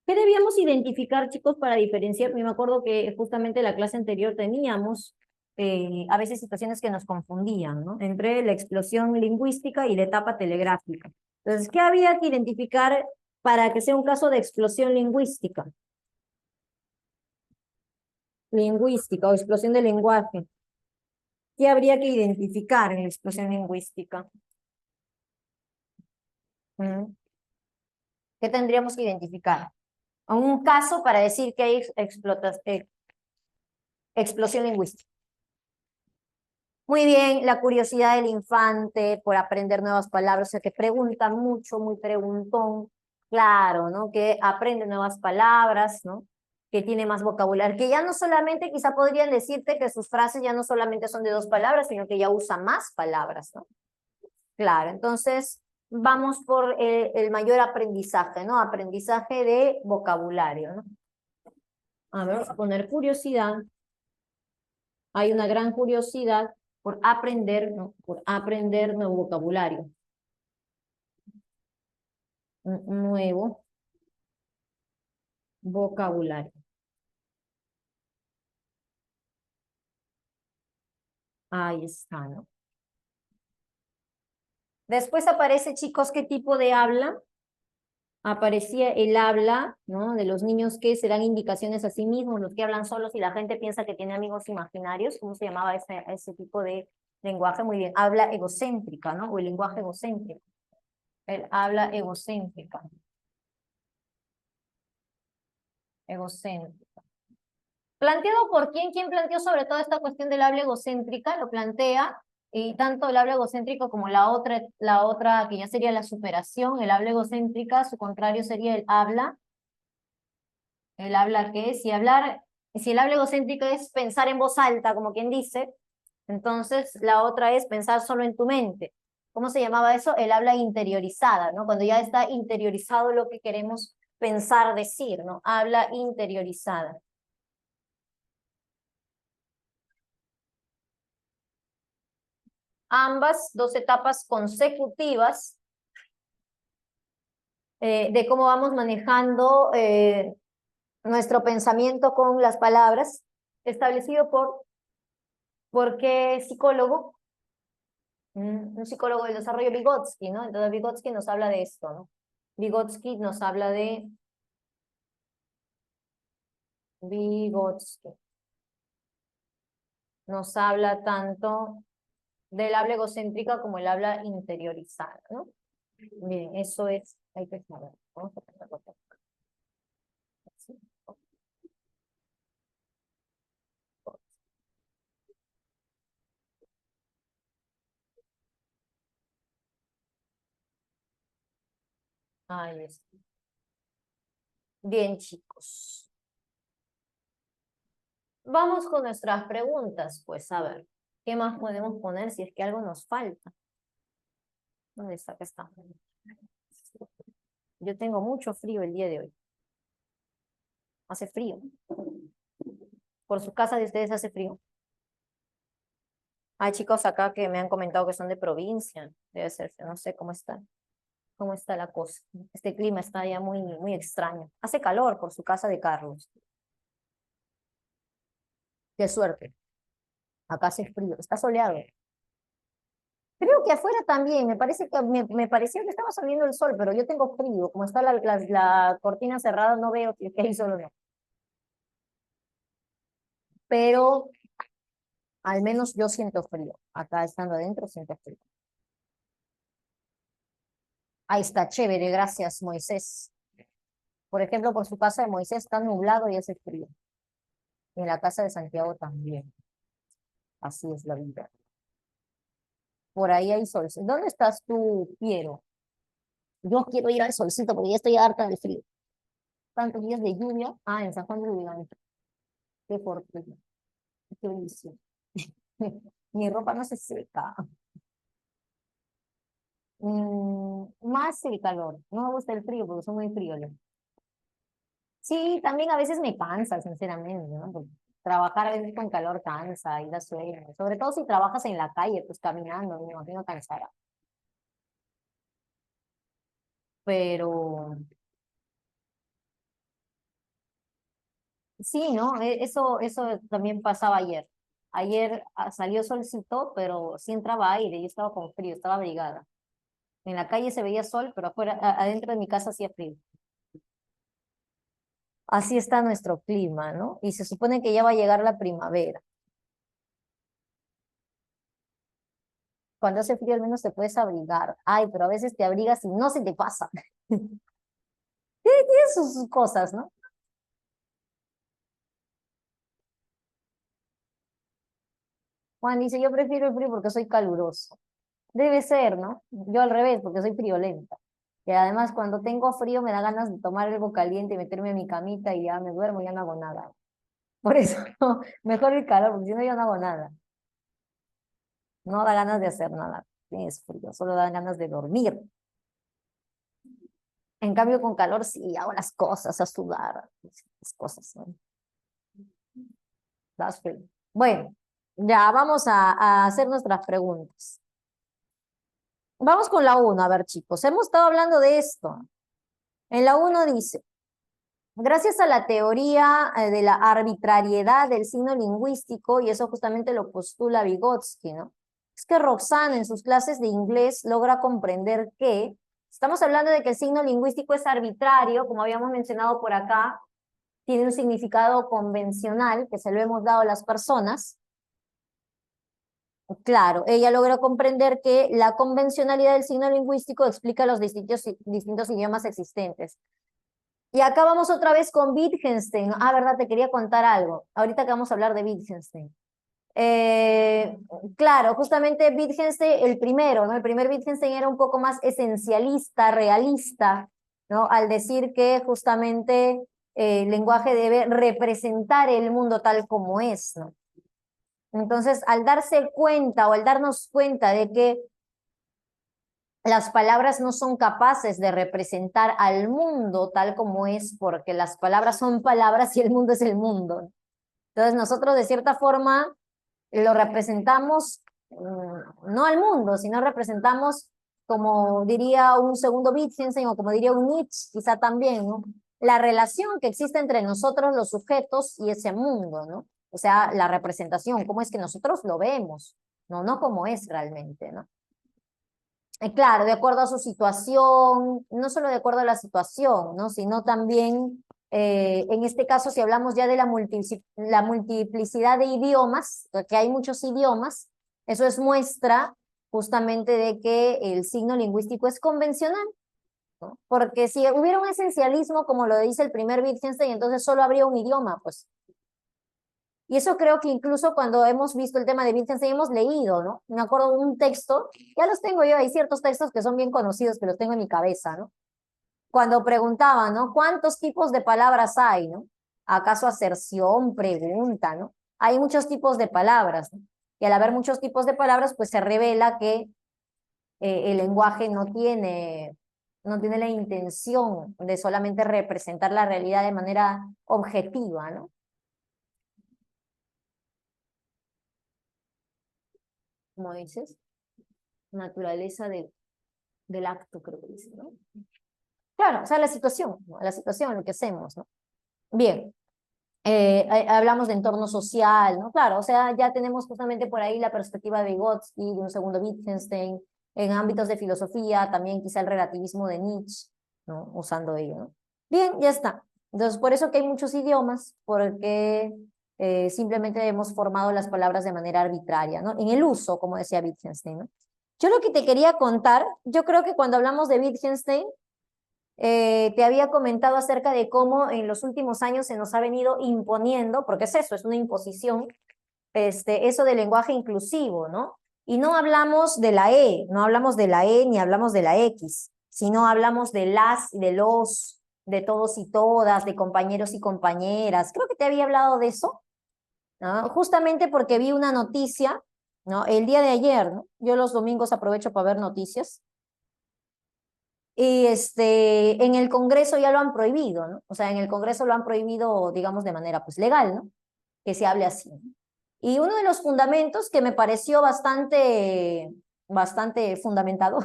¿Qué debíamos identificar, chicos, para diferenciar? Me acuerdo que justamente en la clase anterior teníamos a veces situaciones que nos confundían, ¿no? Entre la explosión lingüística y la etapa telegráfica. Entonces, ¿qué había que identificar para que sea un caso de explosión lingüística? Lingüística o explosión del lenguaje. ¿Qué habría que identificar en la explosión lingüística? ¿Mm? ¿Qué tendríamos que identificar? Un caso para decir que hay explosión lingüística. Muy bien, la curiosidad del infante por aprender nuevas palabras, o sea, que pregunta mucho, muy preguntón, claro, ¿no? Que aprende nuevas palabras, ¿no? Que tiene más vocabulario, que ya no solamente, quizá podrían decirte que sus frases ya no solamente son de 2 palabras, sino que ya usa más palabras, ¿no? Claro, entonces vamos por el mayor aprendizaje, ¿no? Aprendizaje de vocabulario, ¿no? A ver, poner curiosidad. Hay una gran curiosidad por aprender, ¿no? Por aprender nuevo vocabulario. Nuevo vocabulario. Ahí está, ¿no? Después aparece, chicos, ¿qué tipo de habla? Aparecía el habla, ¿no? De los niños que se dan indicaciones a sí mismos, los que hablan solos y la gente piensa que tiene amigos imaginarios. ¿Cómo se llamaba ese tipo de lenguaje? Muy bien, habla egocéntrica, ¿no? O el lenguaje egocéntrico. El habla egocéntrica. Egocéntrica. ¿Planteado por quién? ¿Quién planteó sobre todo esta cuestión del habla egocéntrica? Lo plantea, y tanto el habla egocéntrico como la otra que ya sería la superación, el habla egocéntrica, su contrario sería el habla que es, si el habla egocéntrica es pensar en voz alta, como quien dice, entonces la otra es pensar solo en tu mente. ¿Cómo se llamaba eso? El habla interiorizada, ¿no? Cuando ya está interiorizado lo que queremos pensar, decir, ¿no? Habla interiorizada. Ambas, 2 etapas consecutivas de cómo vamos manejando nuestro pensamiento con las palabras, establecido ¿por qué psicólogo? Un psicólogo del desarrollo Vygotsky, ¿no? Entonces Vygotsky nos habla de esto, ¿no? Vygotsky nos habla de Vygotsky. Nos habla tanto del habla egocéntrica como el habla interiorizada, ¿no? Bien, eso es, hay que saber. Vamos a ponerlo acá. Así. Ahí está. Bien, chicos. Vamos con nuestras preguntas, pues a ver, ¿qué más podemos poner si es que algo nos falta? ¿Dónde está? Acá está. Yo tengo mucho frío el día de hoy. Hace frío. Por su casa de ustedes hace frío. Hay chicos acá que me han comentado que son de provincia. Debe ser, no sé cómo está la cosa. Este clima está ya muy, muy extraño. Hace calor por su casa de Carlos. Qué suerte. Acá hace frío. Está soleado. Creo que afuera también, me parece que me pareció que estaba saliendo el sol, pero yo tengo frío, como está la cortina cerrada, no veo que hay sol o no. Pero al menos yo siento frío. Acá estando adentro siento frío. Ahí está, chévere, gracias, Moisés. Por ejemplo, por su casa de Moisés está nublado y hace frío. Y en la casa de Santiago también. Así es la vida. Por ahí hay sol. ¿Dónde estás tú, Piero? Yo quiero ir al solcito porque ya estoy harta del frío. Tantos días de lluvia. Ah, en San Juan de Lurigancho. Qué fortuna. Qué bendición. Mi ropa no se seca. Más el calor. No me gusta el frío porque soy muy frío. Sí, también a veces me cansa, sinceramente, ¿no? Porque trabajar a veces con calor cansa y da sueño. Sobre todo si trabajas en la calle, pues caminando, me imagino cansada. Pero Sí, ¿no? Eso también pasaba ayer. Ayer salió solcito, pero sí entraba aire, yo estaba con frío, estaba abrigada. En la calle se veía sol, pero afuera, adentro de mi casa hacía frío. Así está nuestro clima, ¿no? Y se supone que ya va a llegar la primavera. Cuando hace frío al menos te puedes abrigar. Ay, pero a veces te abrigas y no se te pasa. Tiene sus cosas, ¿no? Juan dice, yo prefiero el frío porque soy caluroso. Debe ser, ¿no? Yo al revés, porque soy friolenta. Y además cuando tengo frío me da ganas de tomar algo caliente y meterme en mi camita y ya me duermo y ya no hago nada. Por eso, no, mejor el calor, porque si no yo no hago nada. No da ganas de hacer nada. Tienes frío, solo da ganas de dormir. En cambio, con calor sí hago las cosas, a sudar, las cosas, ¿no? Das frío. Bueno, ya vamos a hacer nuestras preguntas. Vamos con la 1, a ver, chicos. Hemos estado hablando de esto. En la 1 dice, gracias a la teoría de la arbitrariedad del signo lingüístico, y eso justamente lo postula Vygotsky, ¿no? Es que Roxana en sus clases de inglés logra comprender que estamos hablando de que el signo lingüístico es arbitrario, como habíamos mencionado por acá, tiene un significado convencional que se lo hemos dado a las personas. Claro, ella logra comprender que la convencionalidad del signo lingüístico explica los distintos idiomas existentes. Y acá vamos otra vez con Wittgenstein. Ah, verdad, te quería contar algo. Ahorita que vamos a hablar de Wittgenstein. Claro, justamente Wittgenstein, el primero, ¿no? El primer Wittgenstein era un poco más esencialista, realista, ¿no? Al decir que justamente el lenguaje debe representar el mundo tal como es, ¿no? Entonces, al darse cuenta o al darnos cuenta de que las palabras no son capaces de representar al mundo tal como es, porque las palabras son palabras y el mundo es el mundo. Entonces nosotros de cierta forma lo representamos no al mundo, sino representamos, como diría un segundo Wittgenstein o como diría un Nietzsche, quizá también, ¿no? La relación que existe entre nosotros los sujetos y ese mundo, ¿no? O sea, la representación, cómo es que nosotros lo vemos, no como es realmente, ¿no? Claro, de acuerdo a su situación, no solo de acuerdo a la situación, ¿no? Sino también, en este caso, si hablamos ya de la multiplicidad de idiomas, que hay muchos idiomas, eso es muestra justamente de que el signo lingüístico es convencional, ¿no? Porque si hubiera un esencialismo, como lo dice el primer Wittgenstein, entonces solo habría un idioma, pues. Y eso creo que incluso cuando hemos visto el tema de Wittgenstein hemos leído, ¿no? Me acuerdo de un texto, ya los tengo yo, hay ciertos textos que son bien conocidos, que los tengo en mi cabeza, ¿no? Cuando preguntaban, ¿no? ¿Cuántos tipos de palabras hay, ¿no? ¿Acaso aserción, pregunta, ¿no? Hay muchos tipos de palabras, ¿no? Y al haber muchos tipos de palabras, pues se revela que el lenguaje no tiene la intención de solamente representar la realidad de manera objetiva, ¿no? Como dices, naturaleza del acto, creo que dice, ¿no? Claro, o sea, la situación, ¿no? La situación, lo que hacemos, ¿no? Bien, hablamos de entorno social, ¿no? Claro, o sea, ya tenemos justamente por ahí la perspectiva de Vygotsky, de un segundo Wittgenstein, en ámbitos de filosofía, también quizá el relativismo de Nietzsche, ¿no? Usando ello, ¿no? Bien, ya está. Entonces, por eso que hay muchos idiomas, porque simplemente hemos formado las palabras de manera arbitraria, ¿no? En el uso, como decía Wittgenstein, ¿no? Yo lo que te quería contar, yo creo que cuando hablamos de Wittgenstein, te había comentado acerca de cómo en los últimos años se nos ha venido imponiendo, porque es eso, es una imposición, eso del lenguaje inclusivo, ¿no? Y no hablamos de la E, no hablamos de la E ni hablamos de la X, sino hablamos de las y de los, de todos y todas, de compañeros y compañeras. Creo que te había hablado de eso, ¿no? Justamente porque vi una noticia, ¿no? El día de ayer, ¿no? Yo los domingos aprovecho para ver noticias. Y en el Congreso ya lo han prohibido, ¿no? O sea, en el Congreso lo han prohibido, digamos, de manera pues legal, ¿no? Que se hable así. Y uno de los fundamentos que me pareció bastante fundamentado,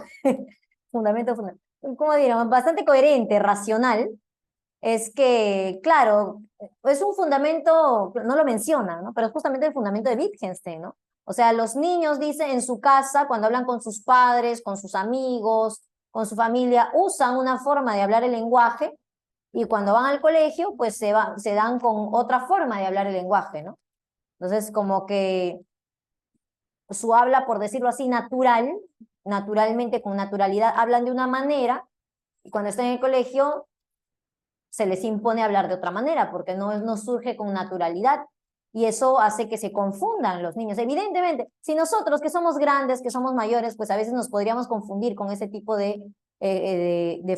¿cómo diríamos? Bastante coherente, racional, es que, claro, es un fundamento, no lo menciona, ¿no? Pero es justamente el fundamento de Wittgenstein, ¿no? O sea, los niños, dice, en su casa, cuando hablan con sus padres, con sus amigos, con su familia, usan una forma de hablar el lenguaje y cuando van al colegio, pues se dan con otra forma de hablar el lenguaje, ¿no? Entonces, como que su habla, por decirlo así, natural, naturalmente, con naturalidad, hablan de una manera y cuando están en el colegio se les impone hablar de otra manera porque no surge con naturalidad y eso hace que se confundan los niños. Evidentemente, si nosotros que somos grandes, que somos mayores, pues a veces nos podríamos confundir con ese tipo de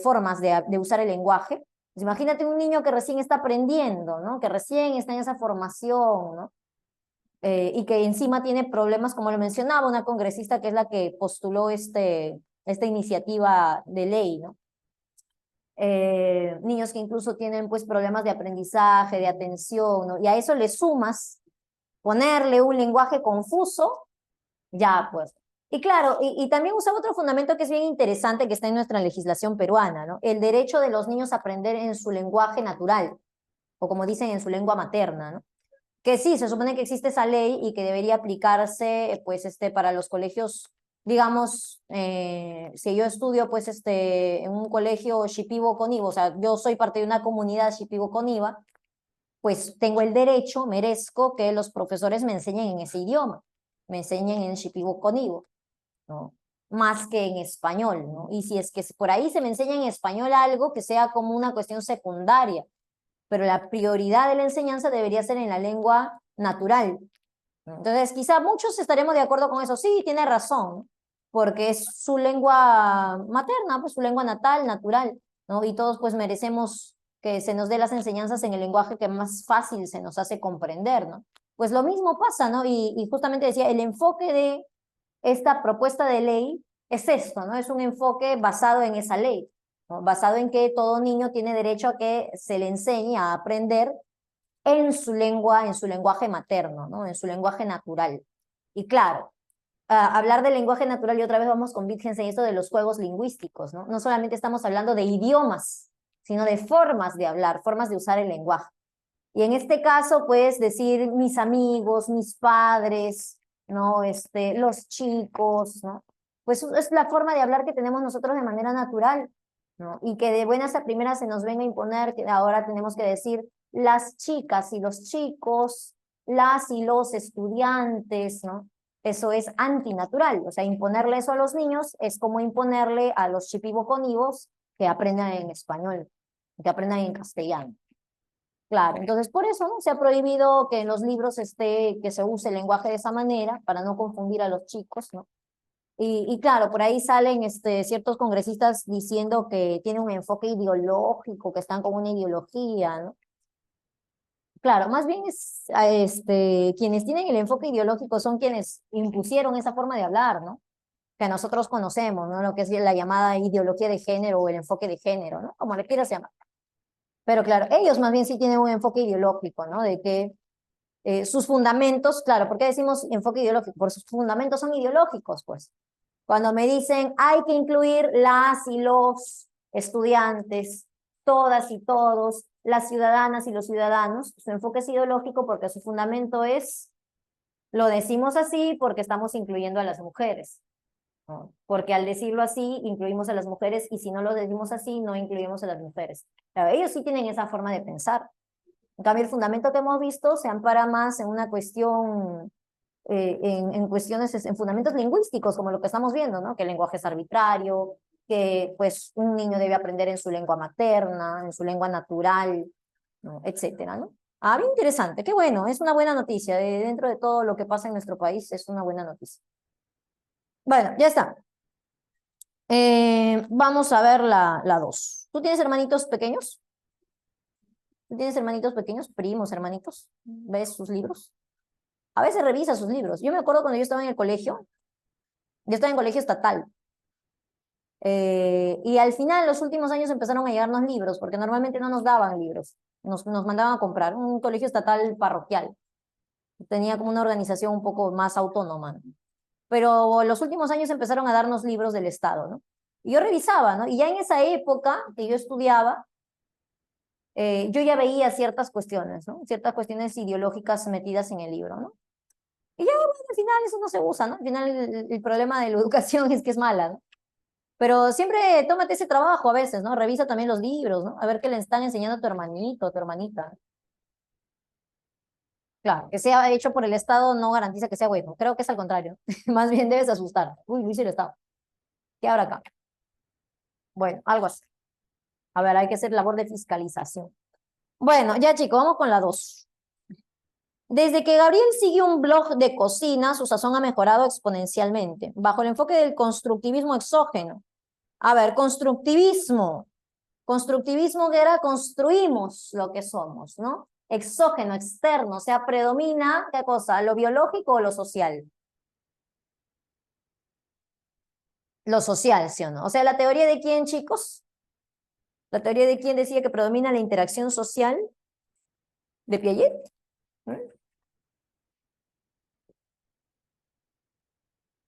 formas de usar el lenguaje. Pues imagínate un niño que recién está aprendiendo, ¿no? Que recién está en esa formación, ¿no? Y que encima tiene problemas, como lo mencionaba una congresista que es la que postuló esta iniciativa de ley, ¿no? Niños que incluso tienen pues problemas de aprendizaje, de atención, ¿no? Y a eso le sumas ponerle un lenguaje confuso, ya pues. Y claro, y también usaba otro fundamento que es bien interesante que está en nuestra legislación peruana, ¿no? El derecho de los niños a aprender en su lenguaje natural, o como dicen, en su lengua materna, ¿no? Que sí, se supone que existe esa ley y que debería aplicarse, pues, para los colegios, digamos, si yo estudio, pues, en un colegio Shipibo-Conibo, o sea, yo soy parte de una comunidad Shipibo-Coniba, pues tengo el derecho, merezco que los profesores me enseñen en ese idioma, me enseñen en Shipibo-Conibo, ¿no? Más que en español, ¿no? Y si es que por ahí se me enseña en español algo que sea como una cuestión secundaria, pero la prioridad de la enseñanza debería ser en la lengua natural. Entonces, quizá muchos estaremos de acuerdo con eso. Sí, tiene razón, porque es su lengua materna, pues su lengua natal, natural, ¿no? Y todos pues merecemos que se nos dé las enseñanzas en el lenguaje que más fácil se nos hace comprender, ¿no? Pues lo mismo pasa, ¿no? Y justamente decía, el enfoque de esta propuesta de ley es esto, ¿no? Es un enfoque basado en esa ley, ¿no? Basado en que todo niño tiene derecho a que se le enseñe a aprender en su lengua, en su lenguaje materno, ¿no? En su lenguaje natural. Y claro, hablar del lenguaje natural y otra vez vamos con Wittgenstein esto de los juegos lingüísticos, ¿no? No solamente estamos hablando de idiomas, sino de formas de hablar, formas de usar el lenguaje. Y en este caso, pues decir mis amigos, mis padres, ¿no? Los chicos, ¿no? Pues es la forma de hablar que tenemos nosotros de manera natural, ¿no? Y que de buenas a primeras se nos venga a imponer que ahora tenemos que decir las chicas y los chicos, las y los estudiantes, ¿no? Eso es antinatural, o sea, imponerle eso a los niños es como imponerle a los chipiboconivos que aprendan en español, que aprendan en castellano. Claro, entonces por eso, ¿no? Se ha prohibido que en los libros que se use el lenguaje de esa manera, para no confundir a los chicos, ¿no? Y claro, por ahí salen ciertos congresistas diciendo que tiene un enfoque ideológico, que están con una ideología, ¿no? Claro, más bien quienes tienen el enfoque ideológico son quienes impusieron esa forma de hablar, ¿no? Que nosotros conocemos, ¿no? Lo que es la llamada ideología de género o el enfoque de género, ¿no? Como le quieras llamar. Pero claro, ellos más bien sí tienen un enfoque ideológico, ¿no? De que sus fundamentos, claro, ¿por qué decimos enfoque ideológico? Porque sus fundamentos son ideológicos, pues. Cuando me dicen hay que incluir las y los estudiantes, todas y todos, las ciudadanas y los ciudadanos, su enfoque es ideológico porque su fundamento es, lo decimos así porque estamos incluyendo a las mujeres, ¿no? Porque al decirlo así, incluimos a las mujeres y si no lo decimos así, no incluimos a las mujeres. Claro, ellos sí tienen esa forma de pensar. En cambio, el fundamento que hemos visto se ampara más en una cuestión, en cuestiones, en fundamentos lingüísticos, como lo que estamos viendo, ¿no? Que el lenguaje es arbitrario, que pues un niño debe aprender en su lengua materna, en su lengua natural, ¿no? Etcétera, ¿no? Ah, bien interesante, qué bueno, es una buena noticia. Dentro de todo lo que pasa en nuestro país, es una buena noticia. Bueno, ya está. Vamos a ver la 2. ¿Tú tienes hermanitos pequeños? ¿Tú tienes hermanitos pequeños, primos, hermanitos? ¿Ves sus libros? A veces revisa sus libros. Yo me acuerdo cuando yo estaba en el colegio, yo estaba en colegio estatal, y al final, los últimos años empezaron a llegarnos libros, porque normalmente no nos daban libros, nos mandaban a comprar un colegio estatal parroquial. Tenía como una organización un poco más autónoma, ¿no? Pero los últimos años empezaron a darnos libros del Estado, ¿no? Y yo revisaba, ¿no? Y ya en esa época que yo estudiaba, yo ya veía ciertas cuestiones, ¿no? Ciertas cuestiones ideológicas metidas en el libro, ¿no? Y ya, bueno, al final eso no se usa, ¿no? Al final el problema de la educación es que es mala, ¿no? Pero siempre tómate ese trabajo a veces, ¿no? Revisa también los libros, ¿no? A ver qué le están enseñando a tu hermanito, a tu hermanita. Claro, que sea hecho por el Estado no garantiza que sea bueno. Creo que es al contrario. Más bien debes asustar. Uy, lo hice el Estado. ¿Qué habrá acá? Bueno, algo así. A ver, hay que hacer labor de fiscalización. Bueno, ya chicos, vamos con la 2. Desde que Gabriel sigue un blog de cocina, su sazón ha mejorado exponencialmente, bajo el enfoque del constructivismo exógeno. A ver, constructivismo. Constructivismo que era construimos lo que somos, ¿no? Exógeno, externo, o sea, predomina, ¿qué cosa? ¿Lo biológico o lo social? Lo social, ¿sí o no? O sea, ¿la teoría de quién, chicos? ¿La teoría de quién decía que predomina la interacción social? ¿De Piaget? ¿Mm?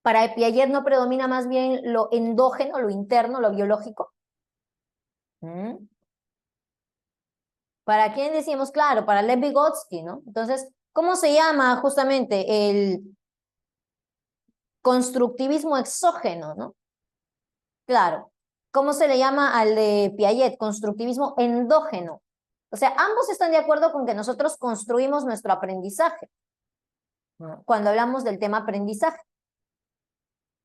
Para Piaget no predomina más bien lo endógeno, lo interno, lo biológico. ¿Mm? ¿Para quién decíamos? Claro, para Lev Vygotsky, ¿no? Entonces, ¿cómo se llama justamente el constructivismo exógeno, ¿no? Claro. ¿Cómo se le llama al de Piaget? Constructivismo endógeno. O sea, ambos están de acuerdo con que nosotros construimos nuestro aprendizaje, ¿no? Cuando hablamos del tema aprendizaje.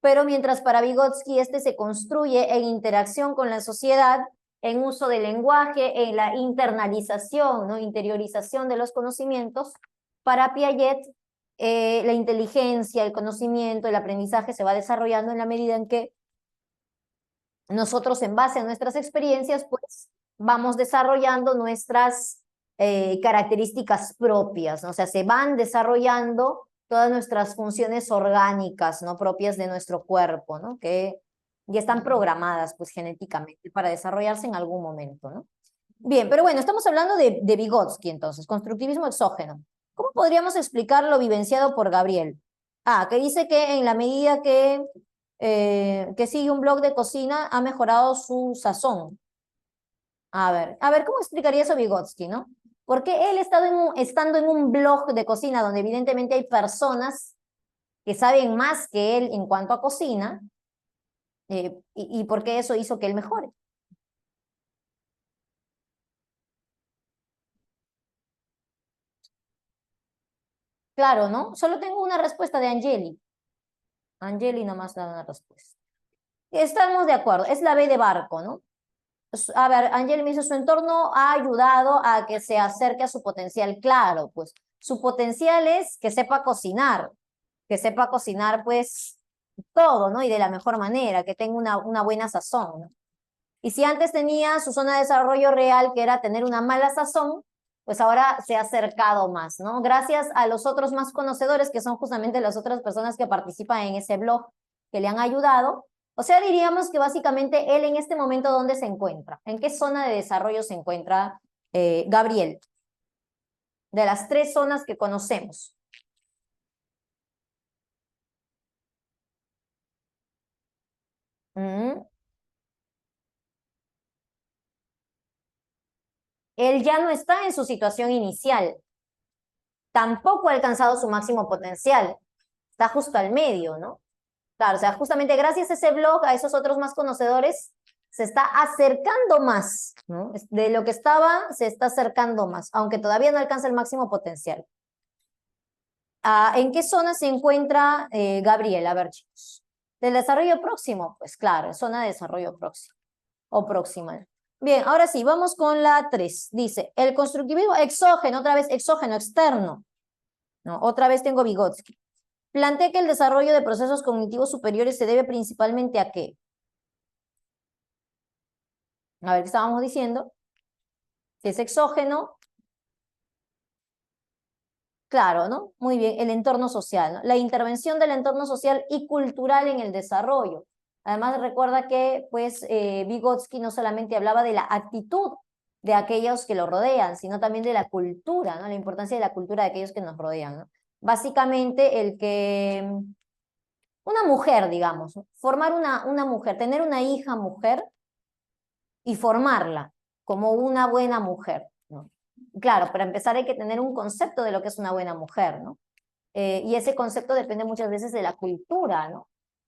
Pero mientras para Vygotsky este se construye en interacción con la sociedad, en uso del lenguaje, en la internalización, ¿no? Interiorización de los conocimientos, para Piaget la inteligencia, el conocimiento, el aprendizaje se va desarrollando en la medida en que nosotros en base a nuestras experiencias, pues vamos desarrollando nuestras características propias, ¿no? O sea, se van desarrollando todas nuestras funciones orgánicas, ¿no? Propias de nuestro cuerpo, ¿no? Que ya están programadas, pues, genéticamente para desarrollarse en algún momento, ¿no? Bien, pero bueno, estamos hablando de Vygotsky, entonces, constructivismo exógeno. ¿Cómo podríamos explicar lo vivenciado por Gabriel? Ah, que dice que en la medida que sigue un blog de cocina ha mejorado su sazón. A ver, ¿cómo explicaría eso Vygotsky, no? Porque él estando en un blog de cocina donde evidentemente hay personas que saben más que él en cuanto a cocina, y por qué eso hizo que él mejore. Claro, ¿no? Solo tengo una respuesta de Angeli. Angeli nomás da una respuesta. Estamos de acuerdo, es la B de barco, ¿no? A ver, Angeli me dice, su entorno ha ayudado a que se acerque a su potencial. Claro, pues su potencial es que sepa cocinar, pues, todo, ¿no? Y de la mejor manera, que tenga una buena sazón, ¿no? Y si antes tenía su zona de desarrollo real, que era tener una mala sazón, pues ahora se ha acercado más, ¿no? Gracias a los otros más conocedores, que son justamente las otras personas que participan en ese blog, que le han ayudado. O sea, diríamos que básicamente él en este momento, ¿dónde se encuentra? ¿En qué zona de desarrollo se encuentra Gabriel? De las 3 zonas que conocemos. Mm. Él ya no está en su situación inicial. Tampoco ha alcanzado su máximo potencial. Está justo al medio, ¿no? Claro, o sea, justamente gracias a ese blog, a esos otros más conocedores, se está acercando más, ¿no? De lo que estaba, se está acercando más, aunque todavía no alcanza el máximo potencial. ¿En qué zona se encuentra Gabriel? A ver, chicos. ¿Del desarrollo próximo? Pues claro, zona de desarrollo próximo o próxima. Bien, ahora sí, vamos con la 3. Dice, el constructivismo exógeno, otra vez exógeno, externo. No, otra vez tengo Vygotsky. Plantea que el desarrollo de procesos cognitivos superiores se debe principalmente a qué. A ver, ¿qué estábamos diciendo? Si es exógeno, claro, ¿no? Muy bien, el entorno social, ¿no? La intervención del entorno social y cultural en el desarrollo. Además, recuerda que, pues, Vygotsky no solamente hablaba de la actitud de aquellos que lo rodean, sino también de la cultura, ¿no? La importancia de la cultura de aquellos que nos rodean, ¿no? Básicamente, el que una mujer, digamos, ¿no? Formar una mujer, tener una hija mujer y formarla como una buena mujer. claro, para empezar hay que tener un concepto de lo que es una buena mujer, ¿no? Y ese concepto depende muchas veces de la cultura, ¿no?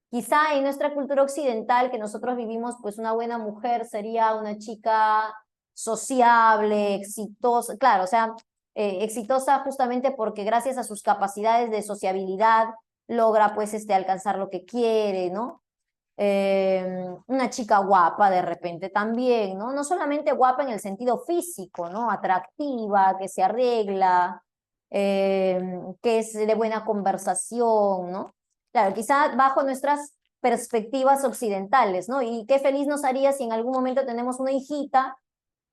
Quizá en nuestra cultura occidental que nosotros vivimos, pues una buena mujer sería una chica sociable, exitosa, claro, o sea, exitosa justamente porque gracias a sus capacidades de sociabilidad logra pues alcanzar lo que quiere, ¿no? Una chica guapa de repente también, ¿no? No solamente guapa en el sentido físico, ¿no? Atractiva, que se arregla, que es de buena conversación, ¿no? Claro, quizá bajo nuestras perspectivas occidentales, ¿no? Y qué feliz nos haría si en algún momento tenemos una hijita,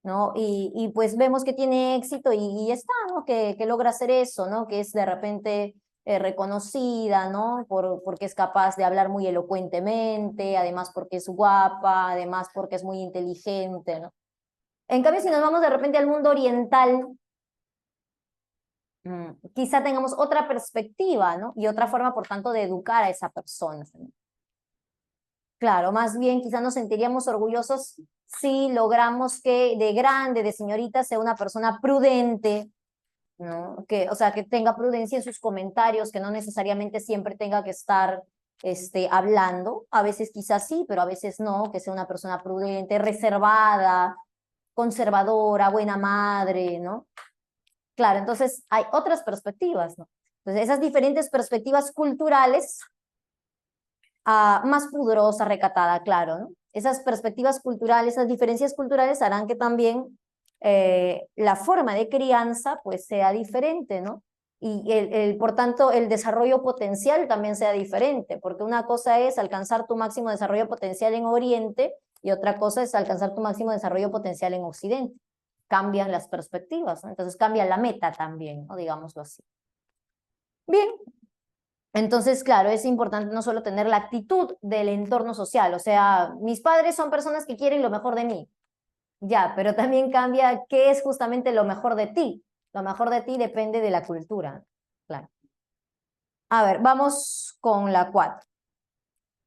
¿no? Y pues vemos que tiene éxito y está, ¿no? Que logra hacer eso, ¿no? Que es de repente reconocida, ¿no? Porque es capaz de hablar muy elocuentemente, además porque es guapa, además porque es muy inteligente, ¿no? En cambio, si nos vamos de repente al mundo oriental, quizá tengamos otra perspectiva, ¿no? Y otra forma, por tanto, de educar a esa persona, ¿no? Claro, más bien quizá nos sentiríamos orgullosos si logramos que de grande, de señorita, sea una persona prudente, ¿no? Que, o sea, que tenga prudencia en sus comentarios, que no necesariamente siempre tenga que estar hablando. A veces quizás sí, pero a veces no, que sea una persona prudente, reservada, conservadora, buena madre, ¿no? Claro, entonces hay otras perspectivas, ¿no? Entonces, esas diferentes perspectivas culturales más pudorosa, recatada, claro, ¿no? Esas perspectivas culturales, esas diferencias culturales harán que también la forma de crianza pues sea diferente, ¿no? Y por tanto el desarrollo potencial también sea diferente, porque una cosa es alcanzar tu máximo desarrollo potencial en Oriente y otra cosa es alcanzar tu máximo desarrollo potencial en Occidente. Cambian las perspectivas, ¿no? Entonces cambia la meta también, ¿no? Digámoslo así. Bien, entonces, claro, es importante no solo tener la actitud del entorno social, o sea, mis padres son personas que quieren lo mejor de mí, ya, pero también cambia qué es justamente lo mejor de ti. Lo mejor de ti depende de la cultura, claro. A ver, vamos con la 4.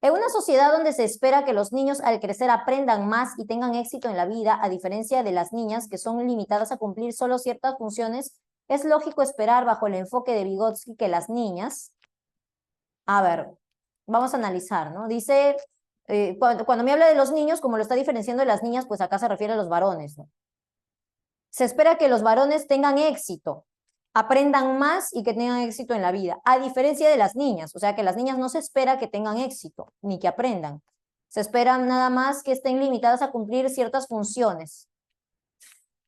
En una sociedad donde se espera que los niños al crecer aprendan más y tengan éxito en la vida, a diferencia de las niñas que son limitadas a cumplir solo ciertas funciones, es lógico esperar bajo el enfoque de Vygotsky que las niñas. A ver, vamos a analizar, ¿no? Dice, cuando me habla de los niños, como lo está diferenciando de las niñas, pues acá se refiere a los varones, ¿no? Se espera que los varones tengan éxito, aprendan más y que tengan éxito en la vida, a diferencia de las niñas, o sea que las niñas no se espera que tengan éxito, ni que aprendan. Se espera nada más que estén limitadas a cumplir ciertas funciones.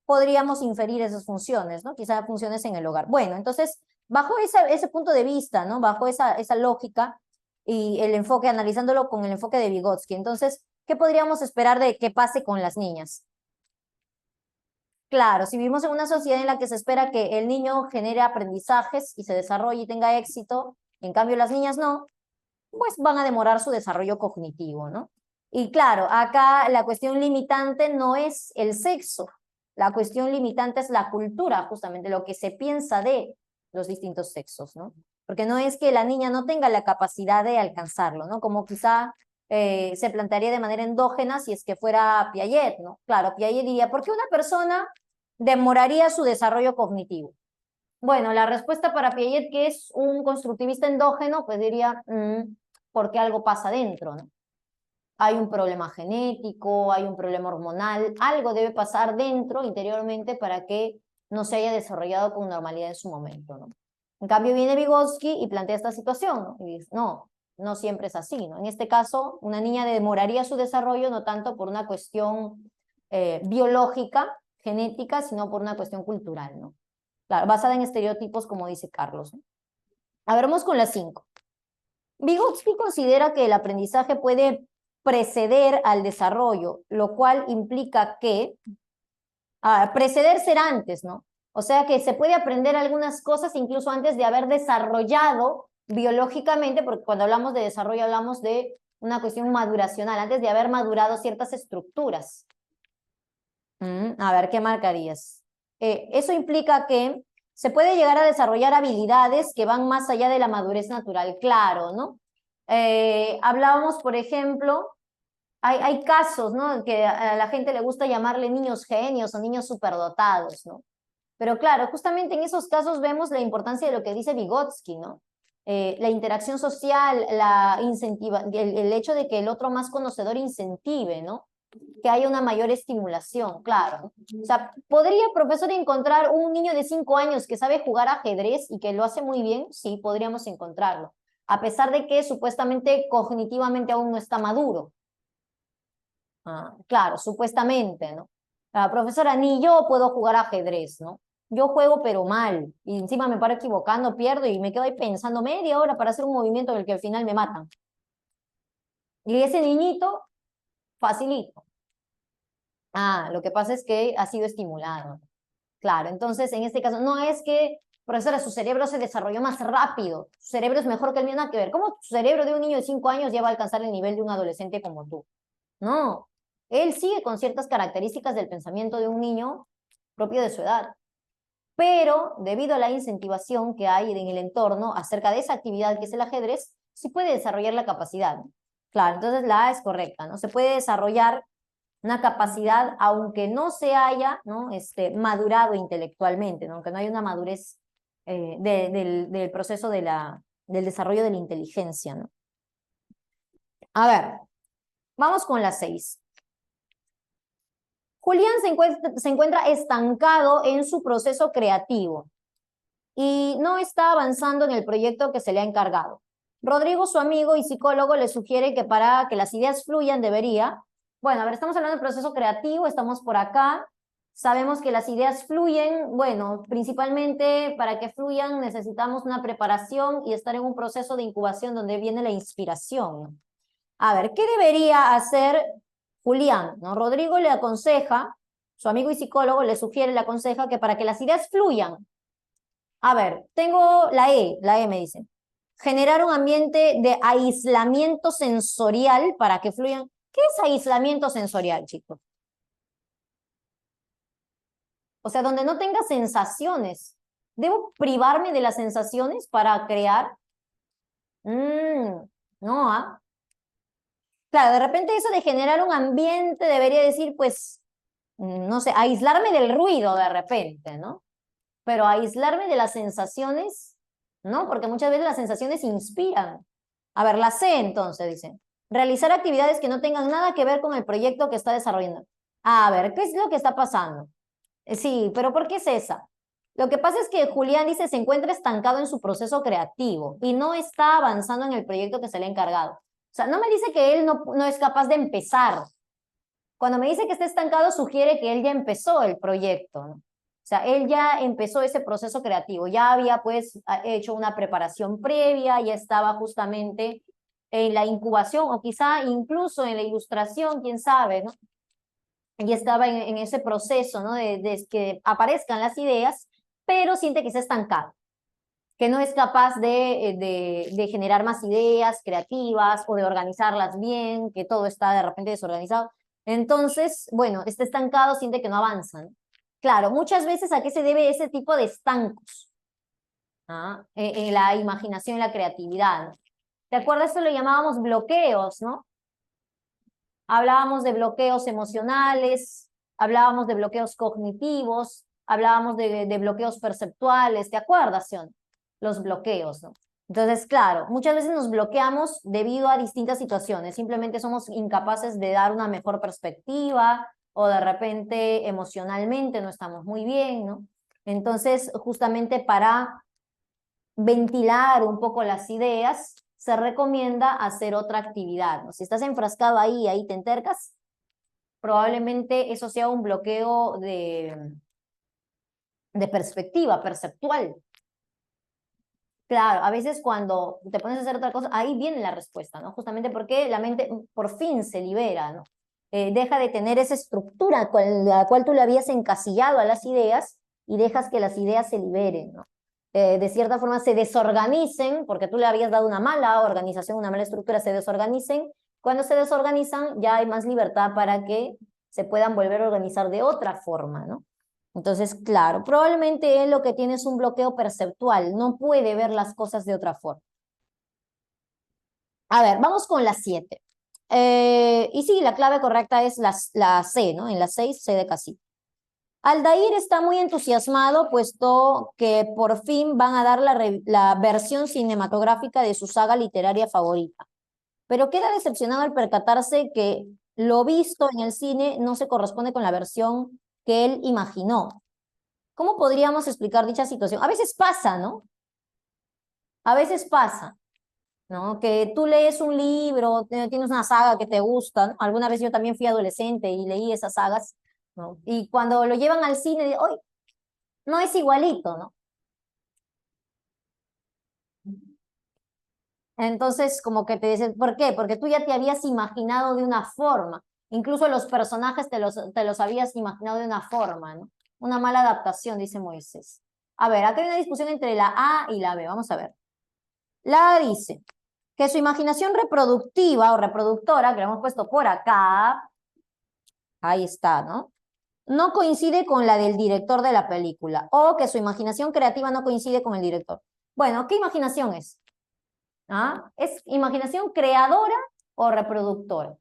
Podríamos inferir esas funciones, ¿no? Quizá funciones en el hogar. Bueno, entonces, bajo ese punto de vista, ¿no? Bajo esa lógica y el enfoque, analizándolo con el enfoque de Vygotsky, entonces, ¿qué podríamos esperar de que pase con las niñas? Claro, si vivimos en una sociedad en la que se espera que el niño genere aprendizajes y se desarrolle y tenga éxito, en cambio las niñas no, pues van a demorar su desarrollo cognitivo, ¿no? Y claro, acá la cuestión limitante no es el sexo, la cuestión limitante es la cultura, justamente lo que se piensa de los distintos sexos, ¿no? Porque no es que la niña no tenga la capacidad de alcanzarlo, ¿no? Como quizá se plantearía de manera endógena si es que fuera Piaget, ¿no? Claro, Piaget diría, ¿por qué una persona demoraría su desarrollo cognitivo? Bueno, la respuesta para Piaget, que es un constructivista endógeno, pues diría, porque algo pasa dentro, ¿no? Hay un problema genético, hay un problema hormonal, algo debe pasar dentro, interiormente, para que no se haya desarrollado con normalidad en su momento, ¿no? En cambio viene Vygotsky y plantea esta situación, ¿no? Y dice, no, no siempre es así, ¿no? En este caso, una niña demoraría su desarrollo no tanto por una cuestión biológica, genética, sino por una cuestión cultural, ¿no? Claro, basada en estereotipos, como dice Carlos, ¿no? A ver, vamos con la 5. Vygotsky considera que el aprendizaje puede preceder al desarrollo, lo cual implica que preceder ser antes, ¿no? O sea que se puede aprender algunas cosas incluso antes de haber desarrollado biológicamente, porque cuando hablamos de desarrollo hablamos de una cuestión maduracional, antes de haber madurado ciertas estructuras. A ver, ¿qué marcarías? Eso implica que se puede llegar a desarrollar habilidades que van más allá de la madurez natural, claro, ¿no? Hablábamos, por ejemplo, hay casos, ¿no? Que a la gente le gusta llamarle niños genios o niños superdotados, ¿no? Pero claro, justamente en esos casos vemos la importancia de lo que dice Vygotsky, ¿no? La interacción social, la incentiva, el hecho de que el otro más conocedor incentive, ¿no? Que haya una mayor estimulación, claro. O sea, ¿podría, profesor, encontrar un niño de 5 años que sabe jugar ajedrez y que lo hace muy bien? Sí, podríamos encontrarlo. A pesar de que supuestamente cognitivamente aún no está maduro. Claro, supuestamente, ¿no? Profesora, ni yo puedo jugar ajedrez, ¿no? Yo juego pero mal, y encima me paro equivocando, pierdo y me quedo ahí pensando media hora para hacer un movimiento en el que al final me matan. Y ese niñito, facilito. Lo que pasa es que ha sido estimulado. Claro, entonces en este caso, no es que, profesora, su cerebro se desarrolló más rápido, su cerebro es mejor que el mío, nada que ver. ¿Cómo tu cerebro de un niño de 5 años ya va a alcanzar el nivel de un adolescente como tú? No, él sigue con ciertas características del pensamiento de un niño propio de su edad, pero debido a la incentivación que hay en el entorno acerca de esa actividad que es el ajedrez, sí puede desarrollar la capacidad. Claro, entonces la A es correcta, ¿no? Se puede desarrollar una capacidad, aunque no se haya, ¿no? Madurado intelectualmente, ¿no? Aunque no haya una madurez del proceso del desarrollo de la inteligencia, ¿no? A ver, vamos con la 6. Julián se encuentra estancado en su proceso creativo y no está avanzando en el proyecto que se le ha encargado. Rodrigo, su amigo y psicólogo, le sugiere que para que las ideas fluyan debería... Bueno, a ver, estamos hablando del proceso creativo, estamos por acá. Sabemos que las ideas fluyen, bueno, principalmente para que fluyan necesitamos una preparación y estar en un proceso de incubación donde viene la inspiración. A ver, ¿qué debería hacer Julián? ¿No? Rodrigo le aconseja, su amigo y psicólogo le sugiere, le aconseja que para que las ideas fluyan, a ver, tengo la E me dice, generar un ambiente de aislamiento sensorial para que fluyan. ¿Qué es aislamiento sensorial, chicos? O sea, donde no tenga sensaciones. ¿Debo privarme de las sensaciones para crear? No, Claro, de repente eso de generar un ambiente debería decir, pues, no sé, aislarme del ruido de repente, ¿no? Pero aislarme de las sensaciones, ¿no? Porque muchas veces las sensaciones inspiran. A ver, la C entonces, dice. Realizar actividades que no tengan nada que ver con el proyecto que está desarrollando. A ver, ¿qué es lo que está pasando? Sí, pero ¿por qué es esa? Lo que pasa es que Julián dice se encuentra estancado en su proceso creativo y no está avanzando en el proyecto que se le ha encargado. O sea, no me dice que él no es capaz de empezar. Cuando me dice que está estancado, sugiere que él ya empezó el proyecto, ¿no? O sea, él ya empezó ese proceso creativo, ya había pues hecho una preparación previa, ya estaba justamente en la incubación o quizá incluso en la ilustración, quién sabe, ¿no? Ya estaba en ese proceso, ¿no? De que aparezcan las ideas, pero siente que está estancado, que no es capaz de generar más ideas creativas o de organizarlas bien, que todo está de repente desorganizado. Entonces, bueno, está estancado, siente que no avanzan. Claro, muchas veces a qué se debe ese tipo de estancos, en la imaginación y la creatividad. ¿Te acuerdas? Esto lo llamábamos bloqueos, ¿no? Hablábamos de bloqueos emocionales, hablábamos de bloqueos cognitivos, hablábamos de bloqueos perceptuales, ¿te acuerdas, Sion? Los bloqueos, ¿no? Entonces, claro, muchas veces nos bloqueamos debido a distintas situaciones, simplemente somos incapaces de dar una mejor perspectiva o de repente emocionalmente no estamos muy bien, ¿no? Entonces, justamente para ventilar un poco las ideas, se recomienda hacer otra actividad, ¿no? Si estás enfrascado ahí te entercas, probablemente eso sea un bloqueo de perspectiva, perceptual. Claro, a veces cuando te pones a hacer otra cosa, ahí viene la respuesta, ¿no? Justamente porque la mente por fin se libera, ¿no? Deja de tener esa estructura la cual tú le habías encasillado a las ideas y dejas que las ideas se liberen, ¿no? De cierta forma se desorganicen, porque tú le habías dado una mala organización, una mala estructura, se desorganicen. Cuando se desorganizan ya hay más libertad para que se puedan volver a organizar de otra forma, ¿no? Entonces, claro, probablemente él lo que tiene es un bloqueo perceptual, no puede ver las cosas de otra forma. A ver, vamos con la 7. Y sí, la clave correcta es la C, ¿no? En la 6, C de casilla. Aldair está muy entusiasmado, puesto que por fin van a dar la versión cinematográfica de su saga literaria favorita. Pero queda decepcionado al percatarse que lo visto en el cine no se corresponde con la versión que él imaginó. ¿Cómo podríamos explicar dicha situación? A veces pasa, ¿no? A veces pasa, ¿no? Que tú lees un libro, tienes una saga que te gusta, ¿no? Alguna vez yo también fui adolescente y leí esas sagas, ¿no? Y cuando lo llevan al cine, ¡ay! No es igualito, ¿no? Entonces, como que te dicen, ¿por qué? Porque tú ya te habías imaginado de una forma. Incluso los personajes te los habías imaginado de una forma, ¿no? Una mala adaptación, dice Moisés. A ver, acá hay una discusión entre la A y la B. Vamos a ver. La A dice que su imaginación reproductiva o reproductora, que lo hemos puesto por acá, ahí está, ¿no? No coincide con la del director de la película, o que su imaginación creativa no coincide con el director. Bueno, ¿qué imaginación es? ¿Ah? ¿Es imaginación creadora o reproductora?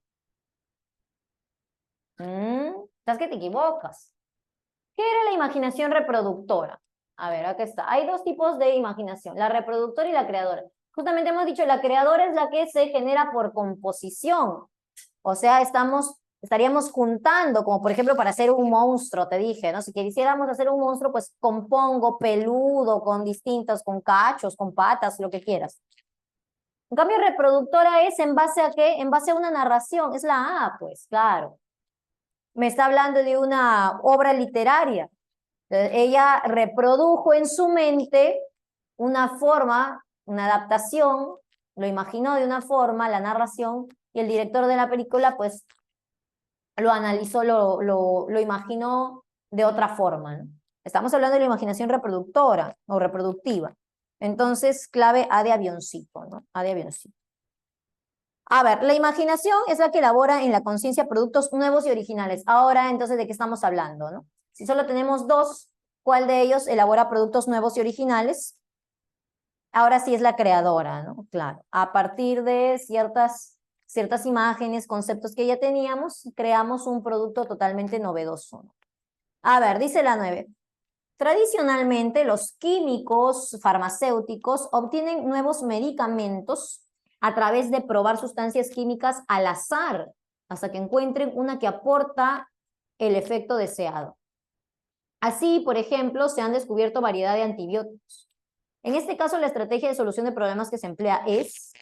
Estás que te equivocas. ¿Qué era la imaginación reproductora? A ver, acá está. Hay dos tipos de imaginación, la reproductora y la creadora. Justamente hemos dicho, la creadora es la que se genera por composición. O sea, estaríamos juntando, como por ejemplo para hacer un monstruo, te dije, ¿no? Si quisiéramos hacer un monstruo, pues compongo peludo, con distintos, con cachos, con patas, lo que quieras. En cambio, reproductora es en base a qué? En base a una narración. Es la A, pues, claro. Me está hablando de una obra literaria. Ella reprodujo en su mente una forma, una adaptación, lo imaginó de una forma, la narración, y el director de la película, pues, lo analizó, lo imaginó de otra forma, ¿no? Estamos hablando de la imaginación reproductora o reproductiva. Entonces, clave A de avioncito, ¿no? A de avioncito. A ver, la imaginación es la que elabora en la conciencia productos nuevos y originales. Ahora, entonces, ¿de qué estamos hablando, no? Si solo tenemos dos, ¿cuál de ellos elabora productos nuevos y originales? Ahora sí es la creadora, ¿no? Claro. A partir de ciertas imágenes, conceptos que ya teníamos, creamos un producto totalmente novedoso, ¿no? A ver, dice la 9. Tradicionalmente, los químicos farmacéuticos obtienen nuevos medicamentos a través de probar sustancias químicas al azar, hasta que encuentren una que aporta el efecto deseado. Así, por ejemplo, se han descubierto variedad de antibióticos. En este caso, la estrategia de solución de problemas que se emplea es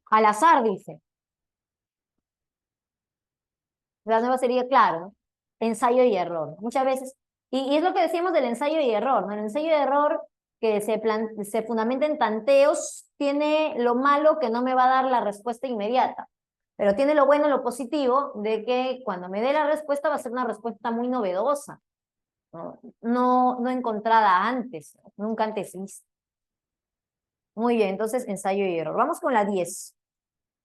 al azar, dice. La nueva sería, claro, ¿no? Ensayo y error. Muchas veces, y es lo que decíamos del ensayo y error, ¿no? El ensayo y error que se fundamenta en tanteos tiene lo malo que no me va a dar la respuesta inmediata, pero tiene lo bueno, lo positivo, de que cuando me dé la respuesta va a ser una respuesta muy novedosa, ¿no? No encontrada antes, nunca antes vista. Muy bien, entonces ensayo y error. Vamos con la 10.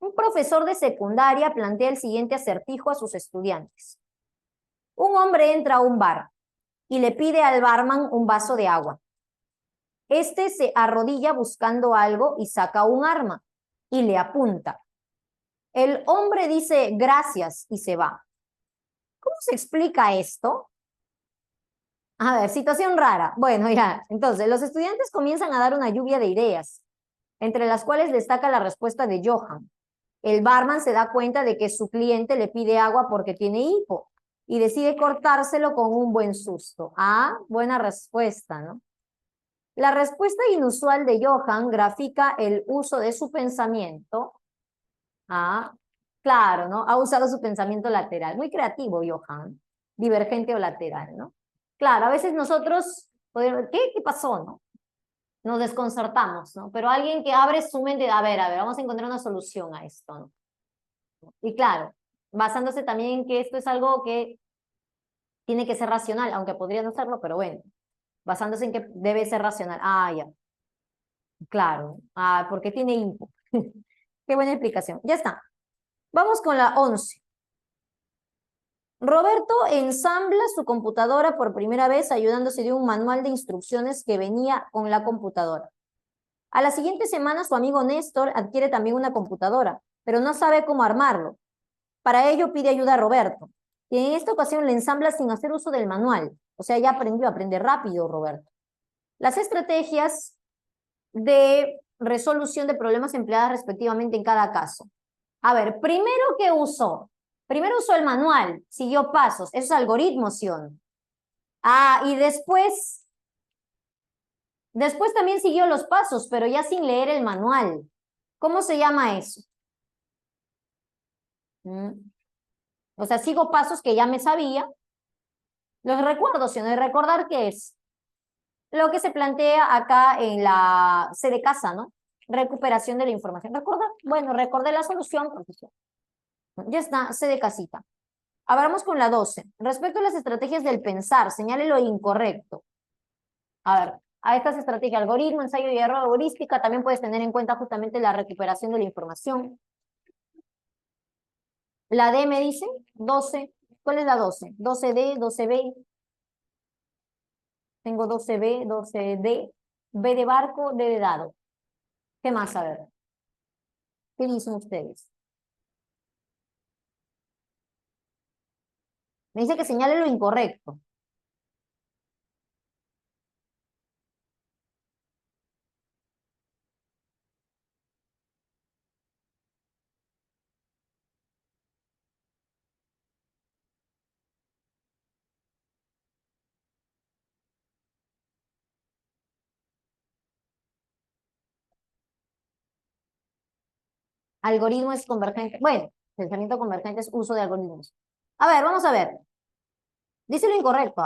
Un profesor de secundaria plantea el siguiente acertijo a sus estudiantes. Un hombre entra a un bar y le pide al barman un vaso de agua. Este se arrodilla buscando algo y saca un arma y le apunta. El hombre dice gracias y se va. ¿Cómo se explica esto? A ver, situación rara. Bueno, ya, entonces los estudiantes comienzan a dar una lluvia de ideas, entre las cuales destaca la respuesta de Johan. El barman se da cuenta de que su cliente le pide agua porque tiene hipo y decide cortárselo con un buen susto. Ah, buena respuesta, ¿no? La respuesta inusual de Johan grafica el uso de su pensamiento. Ah, claro, ¿no? Ha usado su pensamiento lateral. Muy creativo, Johan. Divergente o lateral, ¿no? Claro, a veces nosotros, ¿qué pasó, no? Nos desconcertamos, ¿no? Pero alguien que abre su mente, a ver, vamos a encontrar una solución a esto, ¿no? Y claro, basándose también en que esto es algo que tiene que ser racional, aunque podría no serlo, pero bueno, basándose en que debe ser racional. Ah, ya, claro, porque tiene input. Qué buena explicación. Ya está. Vamos con la 11. Roberto ensambla su computadora por primera vez ayudándose de un manual de instrucciones que venía con la computadora. A la siguiente semana su amigo Néstor adquiere también una computadora, pero no sabe cómo armarlo. Para ello pide ayuda a Roberto. Y en esta ocasión le ensambla sin hacer uso del manual. O sea, ya aprendió, aprende rápido, Roberto. Las estrategias de resolución de problemas empleadas respectivamente en cada caso. A ver, primero que usó. Primero usó el manual, siguió pasos. Eso es algoritmo, ¿sí o no? Ah, y después también siguió los pasos, pero ya sin leer el manual. ¿Cómo se llama eso? O sea, sigo pasos que ya me sabía. Los recuerdo, ¿sí o no? ¿Y recordar qué es? Lo que se plantea acá en la C de casa, ¿no? Recuperación de la información. ¿Recordar? Bueno, recordé la solución, profesor. Ya está, C de casita. Abramos con la 12. Respecto a las estrategias del pensar, señale lo incorrecto. A ver, a estas estrategias, algoritmo, ensayo y error, heurística, también puedes tener en cuenta justamente la recuperación de la información. La D me dice 12. ¿Cuál es la 12? 12D, 12B. Tengo 12B, 12D, B de barco, D de dado. ¿Qué más? A ver. ¿Qué dicen ustedes? Me dice que señale lo incorrecto. Algoritmo es convergente. Bueno, pensamiento convergente es uso de algoritmos. A ver, vamos a ver. Dice lo incorrecto.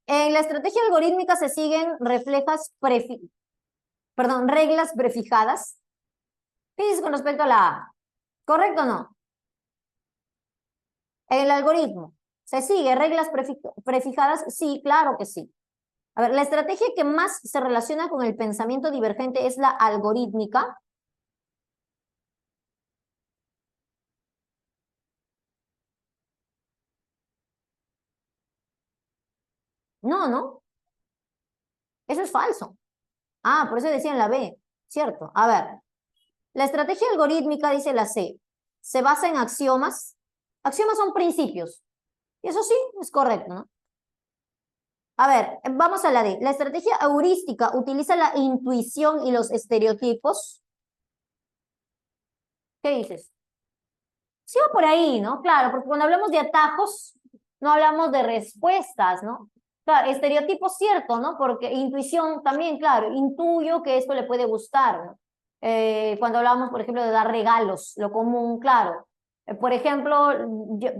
En la estrategia algorítmica se siguen reglas prefijadas. ¿Qué dices con respecto a la A? ¿Correcto o no? En el algoritmo, ¿se sigue reglas prefijadas? Sí, claro que sí. A ver, la estrategia que más se relaciona con el pensamiento divergente es la algorítmica. No, no, eso es falso. Ah, por eso decían la B, cierto. A ver, la estrategia algorítmica, dice la C, se basa en axiomas. Axiomas son principios. Y eso sí, es correcto, ¿no? A ver, vamos a la D. La estrategia heurística utiliza la intuición y los estereotipos. ¿Qué dices? Sí va por ahí, ¿no? Claro, porque cuando hablamos de atajos, no hablamos de respuestas, ¿no? Claro, estereotipo cierto, ¿no? Porque intuición también, claro, intuyo que esto le puede gustar, ¿no? Cuando hablamos, por ejemplo, de dar regalos, lo común, claro. Por ejemplo,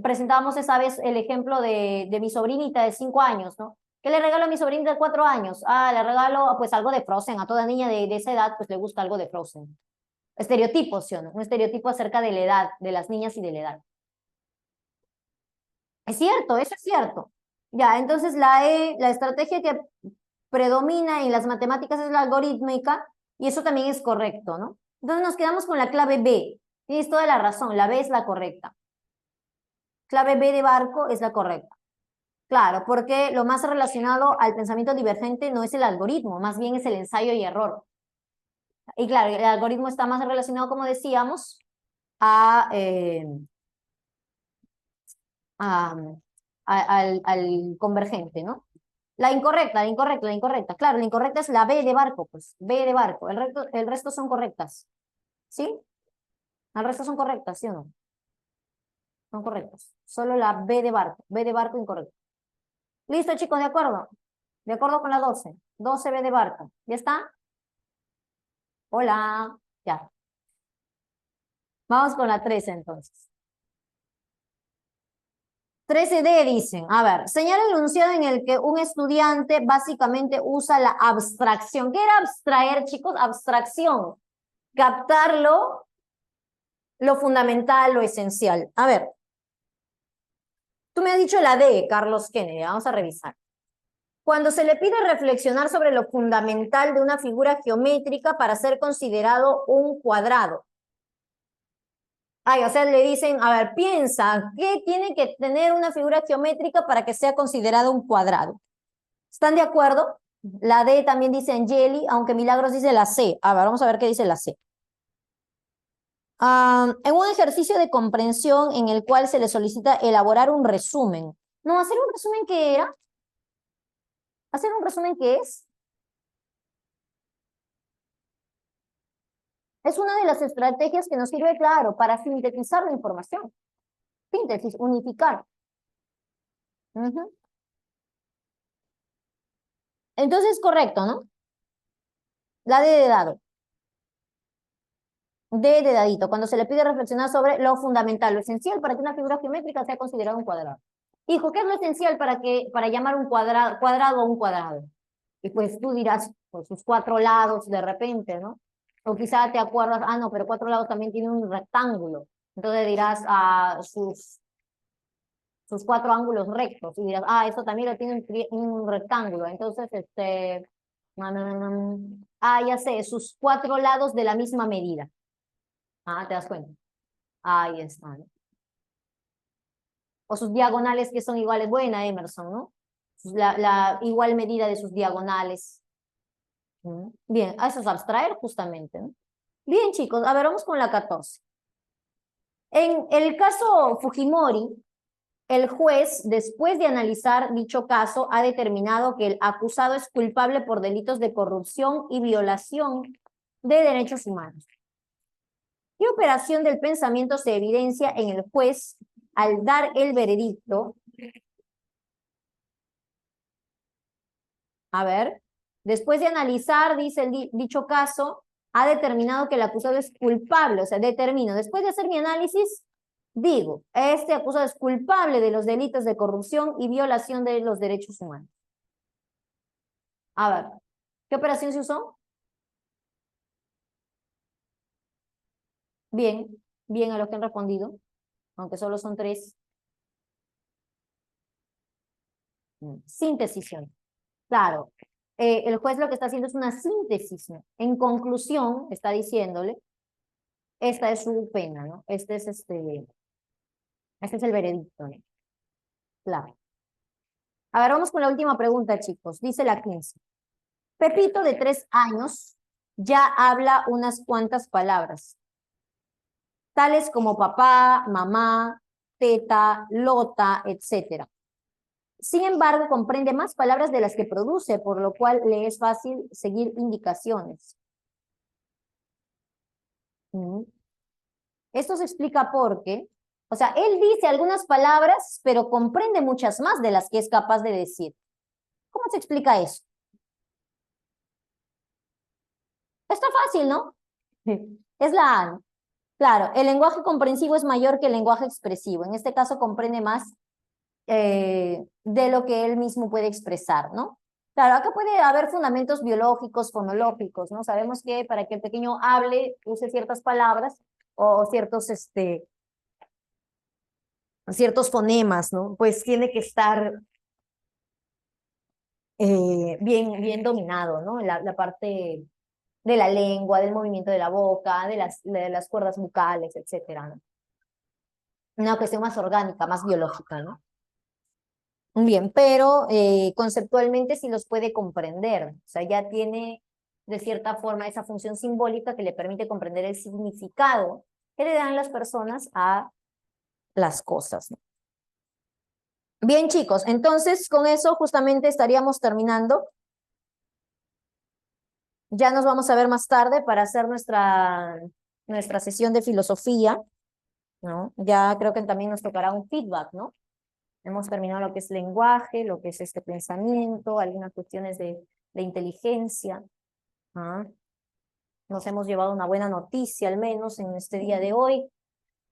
presentábamos esa vez el ejemplo de mi sobrinita de 5 años, ¿no? ¿Qué le regalo a mi sobrinita de 4 años? Ah, le regalo pues algo de Frozen. A toda niña de esa edad pues le gusta algo de Frozen. Estereotipos, ¿sí o no? Un estereotipo acerca de la edad, de las niñas y de la edad. Es cierto, eso es cierto. Ya, entonces la estrategia que predomina en las matemáticas es la algorítmica y eso también es correcto, ¿no? Entonces nos quedamos con la clave B. Tienes toda la razón, la B es la correcta. Clave B de barco es la correcta. Claro, porque lo más relacionado al pensamiento divergente no es el algoritmo, más bien es el ensayo y error. Y claro, el algoritmo está más relacionado, como decíamos, a, al convergente, ¿no? La incorrecta. Claro, la incorrecta es la B de barco, pues, B de barco. El resto son correctas, ¿sí? El resto son correctas, ¿sí o no? Son correctas. Solo la B de barco incorrecta. Listo, chicos, de acuerdo. De acuerdo con la 12. 12 B de barco. ¿Ya está? Hola. Ya. Vamos con la 13 entonces. 13D dicen, a ver, señala el enunciado en el que un estudiante básicamente usa la abstracción. ¿Qué era abstraer, chicos? Abstracción. Captarlo, lo fundamental, lo esencial. A ver, tú me has dicho la D, Carlos Kennedy, vamos a revisar. Cuando se le pide reflexionar sobre lo fundamental de una figura geométrica para ser considerado un cuadrado. Ay, o sea, le dicen, a ver, piensa, ¿qué tiene que tener una figura geométrica para que sea considerado un cuadrado? ¿Están de acuerdo? La D también dice Angeli, aunque Milagros dice la C. A ver, vamos a ver qué dice la C. En un ejercicio de comprensión en el cual se le solicita elaborar un resumen. No, hacer un resumen, ¿qué era? ¿Hacer un resumen qué es? Es una de las estrategias que nos sirve, claro, para sintetizar la información. Síntesis, unificar. Ujú. Entonces, correcto, ¿no? La D de dado. D de dadito, cuando se le pide reflexionar sobre lo fundamental, lo esencial para que una figura geométrica sea considerada un cuadrado. Hijo, ¿qué es lo esencial para llamar un cuadrado a un cuadrado? Y pues tú dirás, pues sus 4 lados de repente, ¿no? O quizá te acuerdas, ah, no, pero 4 lados también tiene un rectángulo. Entonces dirás, sus 4 ángulos rectos. Y dirás, ah, eso también lo tiene un rectángulo. Entonces, ya sé, sus 4 lados de la misma medida. Ah, ¿te das cuenta? Ahí está, ¿no? O sus diagonales que son iguales. Buena, Emerson, ¿no? La igual medida de sus diagonales. Bien, a eso es abstraer justamente, ¿no? Bien, chicos, a ver, vamos con la 14. En el caso Fujimori, el juez, después de analizar dicho caso, ha determinado que el acusado es culpable por delitos de corrupción y violación de derechos humanos. ¿Qué operación del pensamiento se evidencia en el juez al dar el veredicto? A ver, después de analizar, dice dicho caso, ha determinado que el acusado es culpable, o sea, determino, después de hacer mi análisis, digo, este acusado es culpable de los delitos de corrupción y violación de los derechos humanos. A ver, ¿qué operación se usó? Bien, bien a los que han respondido, aunque solo son 3. Síntesis. Claro, el juez lo que está haciendo es una síntesis, ¿no? En conclusión, está diciéndole, esta es su pena, ¿no? Este es el veredicto, ¿no? Claro. A ver, vamos con la última pregunta, chicos. Dice la 15. Pepito, de 3 años, ya habla unas cuantas palabras, tales como papá, mamá, teta, lota, etc. Sin embargo, comprende más palabras de las que produce, por lo cual le es fácil seguir indicaciones. Esto se explica porque, o sea, él dice algunas palabras, pero comprende muchas más de las que es capaz de decir. ¿Cómo se explica eso? Está fácil, ¿no? Es la A, ¿no? Claro, el lenguaje comprensivo es mayor que el lenguaje expresivo. En este caso comprende más de lo que él mismo puede expresar, ¿no? Claro, acá puede haber fundamentos biológicos, fonológicos, ¿no? Sabemos que para que el pequeño hable, use ciertas palabras o ciertos fonemas, ¿no? Pues tiene que estar bien dominado, ¿no? La parte de la lengua, del movimiento de la boca, de las cuerdas bucales, etcétera, ¿no? Una cuestión más orgánica, más biológica, ¿no? Bien, pero conceptualmente sí los puede comprender, o sea, ya tiene de cierta forma esa función simbólica que le permite comprender el significado que le dan las personas a las cosas, ¿no? Bien, chicos, entonces con eso justamente estaríamos terminando. Ya nos vamos a ver más tarde para hacer nuestra sesión de filosofía, ¿no? Ya creo que también nos tocará un feedback, ¿no? Hemos terminado lo que es lenguaje, lo que es este pensamiento, algunas cuestiones de inteligencia. ¿Ah? Nos hemos llevado una buena noticia, al menos en este día de hoy.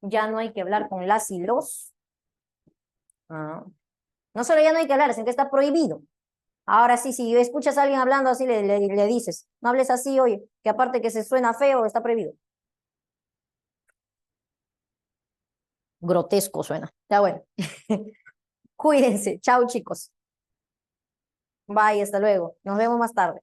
Ya no hay que hablar con las y los. ¿Ah? No solo ya no hay que hablar, sino que está prohibido. Ahora sí, si escuchas a alguien hablando así, le dices, no hables así, oye, que aparte que se suena feo, está prohibido. Grotesco suena. Ya bueno. Cuídense. Chao, chicos. Bye, hasta luego. Nos vemos más tarde.